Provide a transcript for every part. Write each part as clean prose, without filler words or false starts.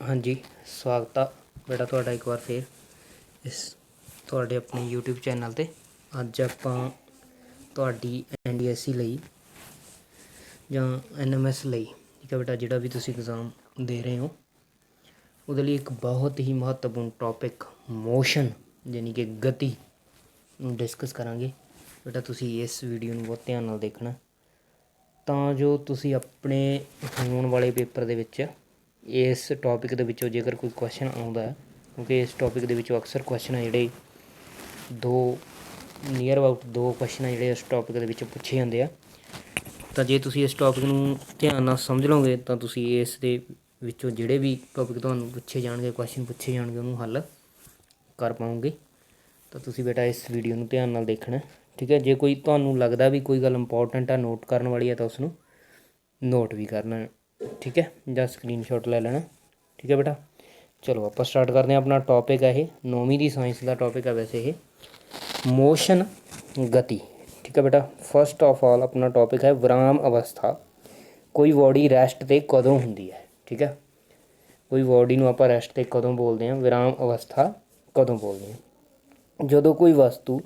हाँ जी, स्वागत आ बेटा ਤੁਹਾਡਾ ਇੱਕ ਵਾਰ ਫੇਰ ਇਸ ਤੁਹਾਡੇ ਆਪਣੇ YouTube ਚੈਨਲ ਤੇ। ਅੱਜ ਆਪਾਂ ਤੁਹਾਡੀ NDSC ਲਈ ਜਾਂ NMS ਲਈ, ਠੀਕ ਹੈ ਬੇਟਾ, ਜਿਹੜਾ ਵੀ ਤੁਸੀਂ ਐਗਜ਼ਾਮ ਦੇ ਰਹੇ ਹੋ ਉਹਦੇ ਲਈ ਇੱਕ ਬਹੁਤ ਹੀ ਮਹੱਤਵਪੂਰਨ ਟੌਪਿਕ ਮੋਸ਼ਨ ਯਾਨੀ ਕਿ ਗਤੀ ਨੂੰ ਡਿਸਕਸ ਕਰਾਂਗੇ। ਬੇਟਾ ਤੁਸੀਂ ਇਸ ਵੀਡੀਓ ਨੂੰ ਬਹੁਤ ਧਿਆਨ ਨਾਲ ਦੇਖਣਾ ਤਾਂ ਜੋ ਤੁਸੀਂ ਆਪਣੇ ਹੋਣ ਵਾਲੇ ਪੇਪਰ ਦੇ ਵਿੱਚ ਇਸ ਟੌਪਿਕ ਦੇ ਵਿੱਚੋਂ ਜੇਕਰ ਕੋਈ ਕੁਐਸਚਨ ਆਉਂਦਾ ਹੈ, ਕਿਉਂਕਿ ਇਸ ਟੌਪਿਕ ਦੇ ਵਿੱਚੋਂ ਅਕਸਰ ਕੁਐਸਚਨ ਆ ਜਿਹੜੇ ਨੀਅਰ ਅਬਾਊਟ 2 ਕੁਐਸਚਨ ਆ ਜਿਹੜੇ ਇਸ ਟੌਪਿਕ ਦੇ ਵਿੱਚ ਪੁੱਛੇ ਜਾਂਦੇ ਆ। ਤਾਂ ਜੇ ਤੁਸੀਂ ਇਸ ਟੌਪਿਕ ਨੂੰ ਧਿਆਨ ਨਾਲ ਸਮਝ ਲਓਗੇ ਤਾਂ ਤੁਸੀਂ ਇਸ ਦੇ ਵਿੱਚੋਂ ਜਿਹੜੇ ਵੀ ਟੌਪਿਕ ਤੁਹਾਨੂੰ ਪੁੱਛੇ ਜਾਣਗੇ, ਕੁਐਸਚਨ ਪੁੱਛੇ ਜਾਣਗੇ, ਉਹਨੂੰ ਹੱਲ ਕਰ ਪਾਓਗੇ। ਤਾਂ ਤੁਸੀਂ ਬੇਟਾ ਇਸ ਵੀਡੀਓ ਨੂੰ ਧਿਆਨ ਨਾਲ ਦੇਖਣਾ, ਠੀਕ ਹੈ। ਜੇ ਕੋਈ ਤੁਹਾਨੂੰ ਲੱਗਦਾ ਵੀ ਕੋਈ ਗੱਲ ਇੰਪੋਰਟੈਂਟ ਆ, ਨੋਟ ਕਰਨ ਵਾਲੀ ਆ, ਤਾਂ ਉਸਨੂੰ ਨੋਟ ਵੀ ਕਰਨਾ, ਠੀਕ ਹੈ, ਜਾਂ ਸਕਰੀਨਸ਼ਾਟ ਲੈ ਲੈਣਾ, ਠੀਕ ਹੈ ਬੇਟਾ। ਚਲੋ ਆਪਾਂ ਸਟਾਰਟ ਕਰਦੇ ਹਾਂ। ਆਪਣਾ ਟੌਪਿਕ ਹੈ ਇਹ 9ਵੀਂ ਦੀ ਸਾਇੰਸ ਦਾ ਟੌਪਿਕ ਹੈ ਵੈਸੇ ਇਹ, ਮੋਸ਼ਨ ਗਤੀ, ਠੀਕ ਹੈ ਬੇਟਾ। ਫਸਟ ਆਫ ਆਲ ਆਪਣਾ ਟੌਪਿਕ ਹੈ ਵਿਰਾਮ ਅਵਸਥਾ। ਕੋਈ ਬੋਡੀ ਰੈਸਟ 'ਤੇ ਕਦੋਂ ਹੁੰਦੀ ਹੈ, ਠੀਕ ਹੈ। ਕੋਈ ਬੋਡੀ ਨੂੰ ਆਪਾਂ ਰੈਸਟ 'ਤੇ ਕਦੋਂ ਬੋਲਦੇ ਹਾਂ, ਵਿਰਾਮ ਅਵਸਥਾ ਕਦੋਂ ਬੋਲਦੇ ਹਾਂ। ਜਦੋਂ ਕੋਈ ਵਸਤੂ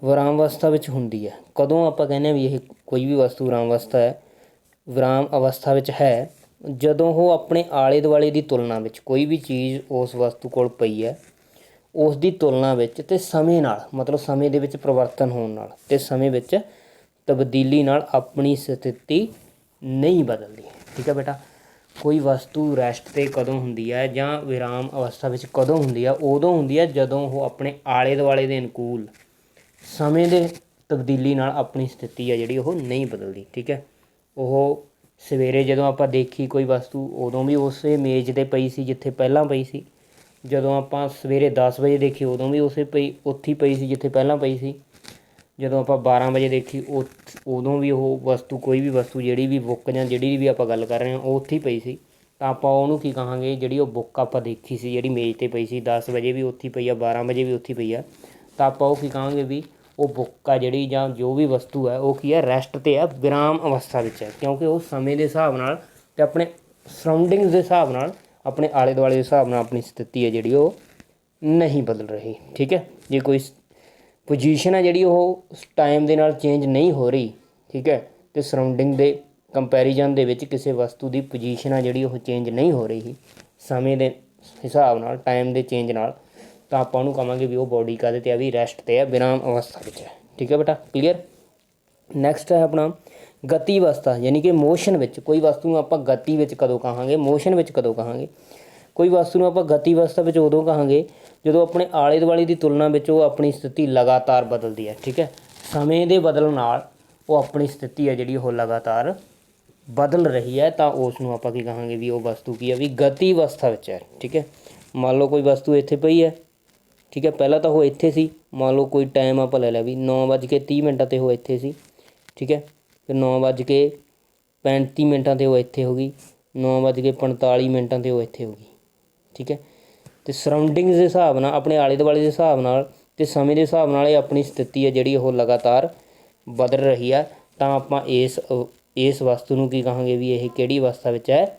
ਵਿਰਾਮ ਅਵਸਥਾ ਵਿੱਚ ਹੁੰਦੀ ਹੈ। ਕਦੋਂ ਆਪਾਂ ਕਹਿੰਦੇ ਹਾਂ ਵੀ ਇਹ ਕੋਈ ਵੀ ਵਸਤੂ ਵਿਰਾਮ ਅਵਸਥਾ ਵਿੱਚ ਹੈ, ਜਦੋਂ ਉਹ ਆਪਣੇ ਆਲੇ ਦੁਆਲੇ ਦੀ ਤੁਲਨਾ ਵਿੱਚ, ਕੋਈ ਵੀ ਚੀਜ਼ ਉਸ ਵਸਤੂ ਕੋਲ ਪਈ ਹੈ ਉਸ ਦੀ ਤੁਲਨਾ ਵਿੱਚ ਅਤੇ ਸਮੇਂ ਨਾਲ, ਮਤਲਬ ਸਮੇਂ ਦੇ ਵਿੱਚ ਪਰਿਵਰਤਨ ਹੋਣ ਨਾਲ ਅਤੇ ਸਮੇਂ ਵਿੱਚ ਤਬਦੀਲੀ ਨਾਲ ਆਪਣੀ ਸਥਿਤੀ ਨਹੀਂ ਬਦਲਦੀ, ਠੀਕ ਹੈ ਬੇਟਾ। ਕੋਈ ਵਸਤੂ ਰੈਸਟ 'ਤੇ ਕਦੋਂ ਹੁੰਦੀ ਹੈ ਜਾਂ ਵਿਰਾਮ ਅਵਸਥਾ ਵਿੱਚ ਕਦੋਂ ਹੁੰਦੀ ਹੈ, ਉਦੋਂ ਹੁੰਦੀ ਹੈ ਜਦੋਂ ਉਹ ਆਪਣੇ ਆਲੇ ਦੁਆਲੇ ਦੇ ਅਨੁਕੂਲ ਸਮੇਂ ਦੇ ਤਬਦੀਲੀ ਨਾਲ ਆਪਣੀ ਸਥਿਤੀ ਹੈ ਜਿਹੜੀ ਉਹ ਨਹੀਂ ਬਦਲਦੀ, ਠੀਕ ਹੈ। ਉਹ ਸਵੇਰੇ ਜਦੋਂ ਆਪਾਂ ਦੇਖੀ ਕੋਈ ਵਸਤੂ ਉਦੋਂ ਵੀ ਉਸੇ ਮੇਜ਼ 'ਤੇ ਪਈ ਸੀ ਜਿੱਥੇ ਪਹਿਲਾਂ ਪਈ ਸੀ। ਜਦੋਂ ਆਪਾਂ ਸਵੇਰੇ 10 ਵਜੇ ਦੇਖੀ ਉਦੋਂ ਵੀ ਉੱਥੇ ਪਈ ਸੀ ਜਿੱਥੇ ਪਹਿਲਾਂ ਪਈ ਸੀ। ਜਦੋਂ ਆਪਾਂ 12 ਵਜੇ ਦੇਖੀ ਉਦੋਂ ਵੀ ਉਹ ਵਸਤੂ, ਕੋਈ ਵੀ ਵਸਤੂ, ਜਿਹੜੀ ਵੀ ਬੁੱਕ ਜਾਂ ਜਿਹੜੀ ਵੀ ਆਪਾਂ ਗੱਲ ਕਰ ਰਹੇ ਹਾਂ, ਉਹ ਉੱਥੇ ਹੀ ਪਈ ਸੀ। ਤਾਂ ਆਪਾਂ ਉਹਨੂੰ ਕੀ ਕਹਾਂਗੇ, ਜਿਹੜੀ ਉਹ ਬੁੱਕ ਆਪਾਂ ਦੇਖੀ ਸੀ ਜਿਹੜੀ ਮੇਜ਼ 'ਤੇ ਪਈ ਸੀ, 10 ਵਜੇ ਵੀ ਉੱਥੇ ਪਈ ਆ, 12 ਵਜੇ ਵੀ ਉੱਥੇ ਪਈ ਆ, ਤਾਂ ਆਪਾਂ ਉਹ ਕੀ ਕਹਾਂਗੇ ਵੀ ਉਹ ਬੁੱਕ ਆ ਜਿਹੜੀ, ਜਾਂ ਜੋ ਵੀ ਵਸਤੂ ਹੈ ਉਹ ਕੀ ਹੈ, ਰੈਸਟ 'ਤੇ ਹੈ, ਵਿਰਾਮ ਅਵਸਥਾ ਵਿੱਚ ਹੈ। ਕਿਉਂਕਿ ਉਹ ਸਮੇਂ ਦੇ ਹਿਸਾਬ ਨਾਲ ਅਤੇ ਆਪਣੇ ਸਰਾਊਂਡਿੰਗਸ ਦੇ ਹਿਸਾਬ ਨਾਲ, ਆਪਣੇ ਆਲੇ ਦੁਆਲੇ ਦੇ ਹਿਸਾਬ ਨਾਲ ਆਪਣੀ ਸਥਿਤੀ ਹੈ ਜਿਹੜੀ ਉਹ ਨਹੀਂ ਬਦਲ ਰਹੀ, ਠੀਕ ਹੈ। ਜੇ ਕੋਈ ਪੋਜੀਸ਼ਨ ਹੈ ਜਿਹੜੀ ਉਹ ਟਾਈਮ ਦੇ ਨਾਲ ਚੇਂਜ ਨਹੀਂ ਹੋ ਰਹੀ, ਠੀਕ ਹੈ, ਅਤੇ ਸਰਾਊਂਡਿੰਗ ਦੇ ਕੰਪੈਰੀਜ਼ਨ ਦੇ ਵਿੱਚ ਕਿਸੇ ਵਸਤੂ ਦੀ ਪੋਜੀਸ਼ਨ ਆ ਜਿਹੜੀ ਉਹ ਚੇਂਜ ਨਹੀਂ ਹੋ ਰਹੀ ਸਮੇਂ ਦੇ ਹਿਸਾਬ ਨਾਲ, ਟਾਈਮ ਦੇ ਚੇਂਜ ਨਾਲ, ਤਾਂ ਆਪਾਂ ਉਹਨੂੰ ਕਹਾਂਗੇ ਵੀ ਉਹ ਬੋਡੀ ਕਾਹਦੇ 'ਤੇ ਆ, ਵੀ ਰੈਸਟ 'ਤੇ ਹੈ, ਵਿਰਾਮ ਅਵਸਥਾ ਵਿੱਚ ਹੈ, ਠੀਕ ਹੈ ਬੇਟਾ, ਕਲੀਅਰ। ਨੈਕਸਟ ਹੈ ਆਪਣਾ ਗਤੀ ਅਵਸਥਾ, ਯਾਨੀ ਕਿ ਮੋਸ਼ਨ ਵਿੱਚ। ਕੋਈ ਵਸਤੂ ਨੂੰ ਆਪਾਂ ਗਤੀ ਵਿੱਚ ਕਦੋਂ ਕਹਾਂਗੇ, ਮੋਸ਼ਨ ਵਿੱਚ ਕਦੋਂ ਕਹਾਂਗੇ। ਕੋਈ ਵਸਤੂ ਨੂੰ ਆਪਾਂ ਗਤੀ ਅਵਸਥਾ ਵਿੱਚ ਉਦੋਂ ਕਹਾਂਗੇ ਜਦੋਂ ਆਪਣੇ ਆਲੇ ਦੁਆਲੇ ਦੀ ਤੁਲਨਾ ਵਿੱਚ ਉਹ ਆਪਣੀ ਸਥਿਤੀ ਲਗਾਤਾਰ ਬਦਲਦੀ ਹੈ, ਠੀਕ ਹੈ। ਸਮੇਂ ਦੇ ਬਦਲਣ ਨਾਲ ਉਹ ਆਪਣੀ ਸਥਿਤੀ ਹੈ ਜਿਹੜੀ ਉਹ ਲਗਾਤਾਰ ਬਦਲ ਰਹੀ ਹੈ, ਤਾਂ ਉਸ ਨੂੰ ਆਪਾਂ ਕੀ ਕਹਾਂਗੇ ਵੀ ਉਹ ਵਸਤੂ ਕੀ ਹੈ, ਵੀ ਗਤੀ ਅਵਸਥਾ ਵਿੱਚ ਹੈ, ਠੀਕ ਹੈ। ਮੰਨ ਲਓ ਕੋਈ ਵਸਤੂ ਇੱਥੇ ਪਈ ਹੈ, ਠੀਕ ਹੈ, ਪਹਿਲਾਂ ਤਾਂ ਉਹ ਇੱਥੇ ਸੀ। ਮੰਨ ਲਓ ਕੋਈ ਟਾਈਮ ਆਪਾਂ ਲੈ ਲਿਆ ਵੀ 9:30 'ਤੇ ਉਹ ਇੱਥੇ ਸੀ, ਠੀਕ ਹੈ। ਫਿਰ 9:35 'ਤੇ ਉਹ ਇੱਥੇ ਹੋ ਗਈ, 9:45 'ਤੇ ਉਹ ਇੱਥੇ ਹੋ ਗਈ, ਠੀਕ ਹੈ। ਅਤੇ ਸਰਾਊਂਡਿੰਗਸ ਦੇ ਹਿਸਾਬ ਨਾਲ, ਆਪਣੇ ਆਲੇ ਦੁਆਲੇ ਦੇ ਹਿਸਾਬ ਨਾਲ ਅਤੇ ਸਮੇਂ ਦੇ ਹਿਸਾਬ ਨਾਲ ਇਹ ਆਪਣੀ ਸਥਿਤੀ ਹੈ ਜਿਹੜੀ ਉਹ ਲਗਾਤਾਰ ਬਦਲ ਰਹੀ ਹੈ। ਤਾਂ ਆਪਾਂ ਇਸ ਵਸਤੂ ਨੂੰ ਕੀ ਕਹਾਂਗੇ ਵੀ ਇਹ ਕਿਹੜੀ ਅਵਸਥਾ ਵਿੱਚ ਹੈ,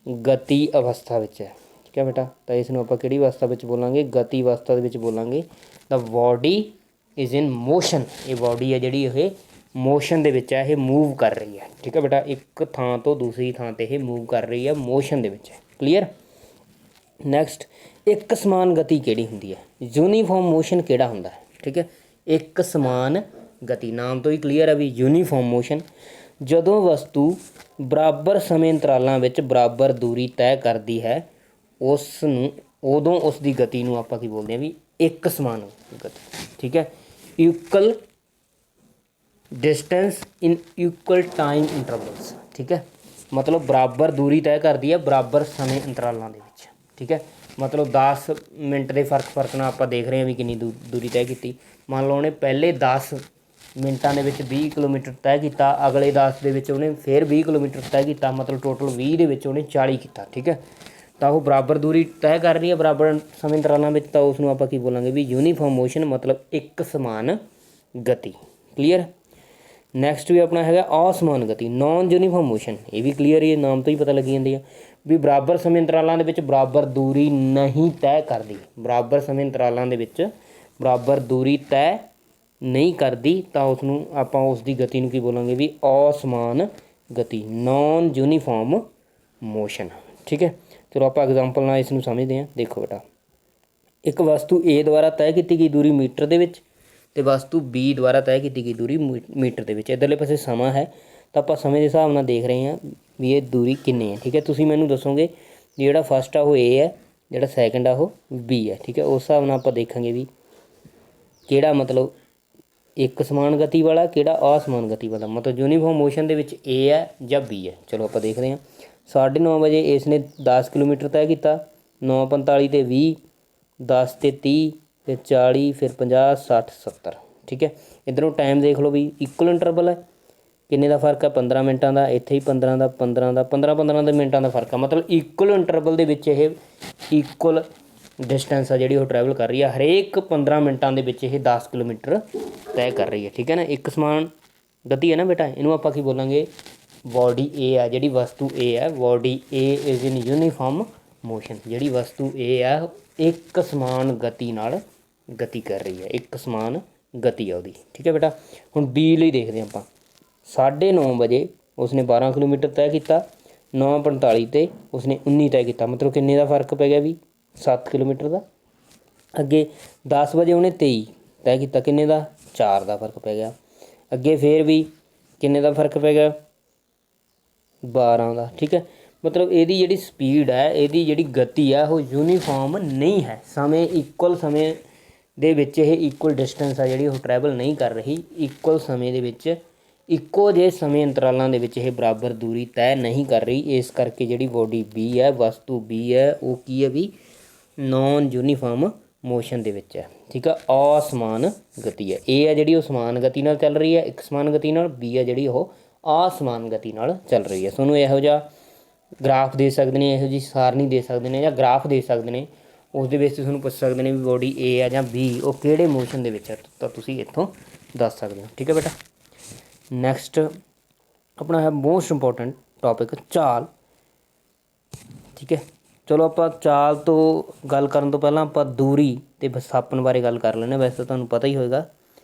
ਗਤੀ ਅਵਸਥਾ ਵਿੱਚ ਹੈ, ਠੀਕ ਹੈ ਬੇਟਾ। ਤਾਂ ਇਸ ਨੂੰ ਆਪਾਂ ਕਿਹੜੀ ਅਵਸਥਾ ਵਿੱਚ ਬੋਲਾਂਗੇ, ਗਤੀ ਅਵਸਥਾ ਦੇ ਵਿੱਚ ਬੋਲਾਂਗੇ। ਦਾ ਬੋਡੀ ਇਜ਼ ਇਨ ਮੋਸ਼ਨ, ਇਹ ਬੋਡੀ ਹੈ ਜਿਹੜੀ ਇਹ ਮੋਸ਼ਨ ਦੇ ਵਿੱਚ ਹੈ, ਇਹ ਮੂਵ ਕਰ ਰਹੀ ਹੈ, ਠੀਕ ਹੈ ਬੇਟਾ। ਇੱਕ ਥਾਂ ਤੋਂ ਦੂਸਰੀ ਥਾਂ 'ਤੇ ਇਹ ਮੂਵ ਕਰ ਰਹੀ ਹੈ, ਮੋਸ਼ਨ ਦੇ ਵਿੱਚ ਹੈ, ਕਲੀਅਰ। ਨੈਕਸਟ, ਇੱਕ ਸਮਾਨ ਗਤੀ ਕਿਹੜੀ ਹੁੰਦੀ ਹੈ, ਯੂਨੀਫਾਰਮ ਮੋਸ਼ਨ ਕਿਹੜਾ ਹੁੰਦਾ ਹੈ, ਠੀਕ ਹੈ। ਇੱਕ ਸਮਾਨ ਗਤੀ, ਨਾਮ ਤੋਂ ਹੀ ਕਲੀਅਰ ਹੈ ਵੀ ਯੂਨੀਫਾਰਮ ਮੋਸ਼ਨ। ਜਦੋਂ ਵਸਤੂ ਬਰਾਬਰ ਸਮੇਂ ਅੰਤਰਾਲਾਂ ਵਿੱਚ ਬਰਾਬਰ ਦੂਰੀ ਤੈਅ ਕਰਦੀ ਹੈ ਉਦੋਂ ਉਸ ਦੀ ਗਤੀ ਨੂੰ ਆਪਾਂ ਕੀ ਬੋਲਦੇ ਹਾਂ ਵੀ ਇੱਕ ਸਮਾਨ ਗਤੀ, ਠੀਕ ਹੈ। ਇਕੁਅਲ ਡਿਸਟੈਂਸ ਇਨ ਇਕੁਅਲ ਟਾਈਮ ਇੰਟਰਵਲਸ, ਠੀਕ ਹੈ। ਮਤਲਬ ਬਰਾਬਰ ਦੂਰੀ ਤੈਅ ਕਰਦੀ ਹੈ ਬਰਾਬਰ ਸਮੇਂ ਅੰਤਰਾਲਾਂ ਦੇ ਵਿੱਚ, ਠੀਕ ਹੈ। ਮਤਲਬ 10 ਮਿੰਟ ਦੇ ਫਰਕ ਨਾਲ ਆਪਾਂ ਦੇਖ ਰਹੇ ਹਾਂ ਵੀ ਕਿੰਨੀ ਦੂਰੀ ਤੈਅ ਕੀਤੀ। ਮੰਨ ਲਓ ਉਹਨੇ ਪਹਿਲੇ 10 ਮਿੰਟਾਂ ਦੇ ਵਿੱਚ 20 ਕਿਲੋਮੀਟਰ ਤੈਅ ਕੀਤਾ, ਅਗਲੇ 10 ਦੇ ਵਿੱਚ ਉਹਨੇ ਫਿਰ 20 ਕਿਲੋਮੀਟਰ ਤੈਅ ਕੀਤਾ, ਮਤਲਬ ਟੋਟਲ 20 ਦੇ ਵਿੱਚ ਉਹਨੇ 40 ਕੀਤਾ, ਠੀਕ ਹੈ। ਤਾਂ ਉਹ ਬਰਾਬਰ ਦੂਰੀ ਤੈਅ ਕਰ ਰਹੀ ਹੈ ਬਰਾਬਰ ਸਮੇਂ ਅੰਤਰਾਲਾਂ ਵਿੱਚ, ਤਾਂ ਉਸ ਨੂੰ ਆਪਾਂ ਕੀ ਬੋਲਾਂਗੇ ਵੀ ਯੂਨੀਫਾਰਮ ਮੋਸ਼ਨ, ਮਤਲਬ ਇੱਕ ਸਮਾਨ ਗਤੀ, ਕਲੀਅਰ। ਨੈਕਸਟ ਵੀ ਆਪਣਾ ਹੈਗਾ ਅਸਮਾਨ ਗਤੀ, ਨੋਨ ਯੂਨੀਫਾਰਮ ਮੋਸ਼ਨ। ਇਹ ਵੀ ਕਲੀਅਰ ਹੀ ਨਾਮ ਤੋਂ ਹੀ ਪਤਾ ਲੱਗੀ ਜਾਂਦੀ ਆ ਵੀ ਬਰਾਬਰ ਸਮੇਂ ਅੰਤਰਾਲਾਂ ਦੇ ਵਿੱਚ ਬਰਾਬਰ ਦੂਰੀ ਨਹੀਂ ਤੈਅ ਕਰਦੀ, ਬਰਾਬਰ ਸਮੇਂ ਅੰਤਰਾਲਾਂ ਦੇ ਵਿੱਚ ਬਰਾਬਰ ਦੂਰੀ ਤੈਅ ਨਹੀਂ ਕਰਦੀ, ਤਾਂ ਉਸ ਨੂੰ ਆਪਾਂ ਉਸ ਦੀ ਗਤੀ ਨੂੰ ਕੀ ਬੋਲਾਂਗੇ ਵੀ ਅਸਮਾਨ ਗਤੀ, ਨੋਨ ਯੂਨੀਫਾਰਮ ਮੋਸ਼ਨ। ਠੀਕ ਹੈ, ਚਲੋ ਆਪਾਂ ਐਗਜ਼ਾਮਪਲ ਨਾਲ ਇਸ ਨੂੰ ਸਮਝਦੇ ਹਾਂ। ਦੇਖੋ ਬੇਟਾ, ਇੱਕ ਵਸਤੂ A ਦੁਆਰਾ ਤੈਅ ਕੀਤੀ ਗਈ ਦੂਰੀ ਮੀਟਰ ਦੇ ਵਿੱਚ ਅਤੇ ਵਸਤੂ B ਦੁਆਰਾ ਤੈਅ ਕੀਤੀ ਗਈ ਦੂਰੀ ਮੀਟਰ ਦੇ ਵਿੱਚ। ਇੱਧਰਲੇ ਪਾਸੇ ਸਮਾਂ ਹੈ ਤਾਂ ਆਪਾਂ ਸਮੇਂ ਦੇ ਹਿਸਾਬ ਨਾਲ ਦੇਖ ਰਹੇ ਹਾਂ ਵੀ ਇਹ ਦੂਰੀ ਕਿੰਨੀ ਹੈ। ਠੀਕ ਹੈ, ਤੁਸੀਂ ਮੈਨੂੰ ਦੱਸੋਗੇ ਜਿਹੜਾ ਫਸਟ ਆ ਉਹ A ਹੈ, ਜਿਹੜਾ ਸੈਕਿੰਡ ਆ ਉਹ B ਹੈ। ਠੀਕ ਹੈ, ਉਸ ਹਿਸਾਬ ਨਾਲ ਆਪਾਂ ਦੇਖਾਂਗੇ ਵੀ ਕਿਹੜਾ ਮਤਲਬ ਇੱਕ ਸਮਾਨ ਗਤੀ ਵਾਲਾ, ਕਿਹੜਾ ਅਸਮਾਨ ਗਤੀ ਵਾਲਾ, ਮਤਲਬ ਯੂਨੀਫਾਰਮ ਮੋਸ਼ਨ ਦੇ ਵਿੱਚ A ਹੈ ਜਾਂ B ਹੈ। ਚਲੋ ਆਪਾਂ ਦੇਖਦੇ ਹਾਂ। 9:30 ਵਜੇ ਇਸ ਨੇ 10 ਕਿਲੋਮੀਟਰ ਤੈਅ ਕੀਤਾ, 9:45 ਤੇ 20, 10 ਤੇ 30, ਫਿਰ 40, ਫਿਰ 50, 60, 70। ਠੀਕ ਹੈ, ਇੱਧਰੋਂ ਟਾਈਮ ਦੇਖ ਲਓ ਵੀ ਇਕੁਅਲ ਇੰਟਰਵਲ ਹੈ, ਕਿੰਨੇ ਦਾ ਫਰਕ ਹੈ 15 ਮਿੰਟਾਂ ਦਾ, ਇੱਥੇ ਹੀ 15 ਦਾ 15 ਦਾ 15 ਦੇ ਮਿੰਟਾਂ ਦਾ ਫਰਕ ਆ। ਮਤਲਬ ਇਕੁਅਲ ਇੰਟਰਵਲ ਦੇ ਵਿੱਚ ਇਹ ਇਕੁਅਲ ਡਿਸਟੈਂਸ ਆ ਜਿਹੜੀ ਉਹ ਟਰੈਵਲ ਕਰ ਰਹੀ ਆ, ਹਰੇਕ 15 ਮਿੰਟਾਂ ਦੇ ਵਿੱਚ ਇਹ 10 ਕਿਲੋਮੀਟਰ ਤੈਅ ਕਰ ਰਹੀ ਹੈ। ਠੀਕ ਹੈ ਨਾ, ਇੱਕ ਸਮਾਨ ਗਤੀ ਹੈ ਨਾ ਬੇਟਾ, ਇਹਨੂੰ ਆਪਾਂ ਕੀ ਬੋਲਾਂਗੇ ਬੋਡੀ A ਆ, ਜਿਹੜੀ ਵਸਤੂ A ਹੈ, body A is in uniform motion. ਜਿਹੜੀ ਵਸਤੂ A ਆ ਇੱਕ ਸਮਾਨ ਗਤੀ ਨਾਲ ਗਤੀ ਕਰ ਰਹੀ ਹੈ, ਇੱਕ ਸਮਾਨ ਗਤੀ ਆ ਉਹਦੀ। ਠੀਕ ਹੈ ਬੇਟਾ, ਹੁਣ B ਲਈ ਦੇਖਦੇ ਹਾਂ ਆਪਾਂ। 9:30 ਵਜੇ ਉਸਨੇ 12 ਕਿਲੋਮੀਟਰ ਤੈਅ ਕੀਤਾ, 9:45 ਤੇ ਉਸਨੇ 19 ਤੈਅ ਕੀਤਾ, ਮਤਲਬ ਕਿੰਨੇ ਦਾ ਫਰਕ ਪੈ ਗਿਆ ਵੀ 7 ਕਿਲੋਮੀਟਰ ਦਾ। ਅੱਗੇ 10 ਵਜੇ ਉਹਨੇ 23 ਤੈਅ ਕੀਤਾ, ਕਿੰਨੇ ਦਾ 4 ਦਾ ਫਰਕ ਪੈ ਗਿਆ। ਅੱਗੇ ਫਿਰ ਵੀ ਕਿੰਨੇ ਦਾ ਫਰਕ ਪੈ ਗਿਆ 12 ਦਾ। ਠੀਕ ਹੈ, ਮਤਲਬ ਇਹਦੀ ਜਿਹੜੀ ਸਪੀਡ ਹੈ, ਇਹਦੀ ਜਿਹੜੀ ਗਤੀ ਹੈ ਉਹ ਯੂਨੀਫਾਰਮ ਨਹੀਂ ਹੈ। ਸਮੇਂ ਇਕੁਅਲ ਸਮੇਂ ਦੇ ਵਿੱਚ ਇਹ ਇਕੁਅਲ ਡਿਸਟੈਂਸ ਆ ਜਿਹੜੀ ਉਹ ਟਰੈਵਲ ਨਹੀਂ ਕਰ ਰਹੀ, ਇਕੁਅਲ ਸਮੇਂ ਦੇ ਵਿੱਚ ਇੱਕੋ ਜਿਹੇ ਸਮੇਂ ਅੰਤਰਾਲਾਂ ਦੇ ਵਿੱਚ ਇਹ ਬਰਾਬਰ ਦੂਰੀ ਤੈਅ ਨਹੀਂ ਕਰ ਰਹੀ। ਇਸ ਕਰਕੇ ਜਿਹੜੀ ਬੋਡੀ B ਹੈ, ਵਸਤੂ B ਹੈ, ਉਹ ਕੀ ਹੈ ਵੀ ਨੋਨ ਯੂਨੀਫਾਰਮ ਮੋਸ਼ਨ ਦੇ ਵਿੱਚ ਹੈ। ਠੀਕ ਆ, ਅਸਮਾਨ ਗਤੀ ਹੈ। A ਹੈ ਜਿਹੜੀ ਉਹ ਸਮਾਨ ਗਤੀ ਨਾਲ ਚੱਲ ਰਹੀ ਹੈ, ਇੱਕ ਸਮਾਨ ਗਤੀ ਨਾਲ। B ਹੈ ਜਿਹੜੀ ਉਹ ਅਸਮਾਨ ਗਤੀ ਨਾਲ ਚੱਲ ਰਹੀ ਹੈ। ਤੁਹਾਨੂੰ ਇਹੋ ਜਿਹਾ ਗ੍ਰਾਫ ਦੇ ਸਕਦੇ ਨੇ, ਇਹੋ ਜਿਹੀ ਸਾਰਣੀ ਦੇ ਸਕਦੇ ਨੇ ਜਾਂ ਗ੍ਰਾਫ ਦੇ ਸਕਦੇ ਨੇ, ਉਸ ਦੇ ਵਿੱਚ ਤੁਹਾਨੂੰ ਪੁੱਛ ਸਕਦੇ ਨੇ ਵੀ ਬੋਡੀ A ਹੈ ਜਾਂ B ਉਹ ਕਿਹੜੇ ਮੋਸ਼ਨ ਦੇ ਵਿੱਚ ਹੈ, ਤਾਂ ਤੁਸੀਂ ਇੱਥੋਂ ਦੱਸ ਸਕਦੇ ਹੋ। ਠੀਕ ਹੈ ਬੇਟਾ, ਨੈਕਸਟ ਆਪਣਾ ਹੈ ਮੋਸਟ ਇੰਪੋਰਟੈਂਟ ਟੋਪਿਕ ਚਾਲ। ਠੀਕ ਹੈ, ਚਲੋ ਆਪਾਂ ਚਾਲ ਤੋਂ ਗੱਲ ਕਰਨ ਤੋਂ ਪਹਿਲਾਂ ਆਪਾਂ ਦੂਰੀ ਅਤੇ ਵਿਸਥਾਪਨ ਬਾਰੇ ਗੱਲ ਕਰ ਲੈਂਦੇ ਹਾਂ। ਵੈਸੇ ਤਾਂ ਤੁਹਾਨੂੰ ਪਤਾ ਹੀ ਹੋਏਗਾ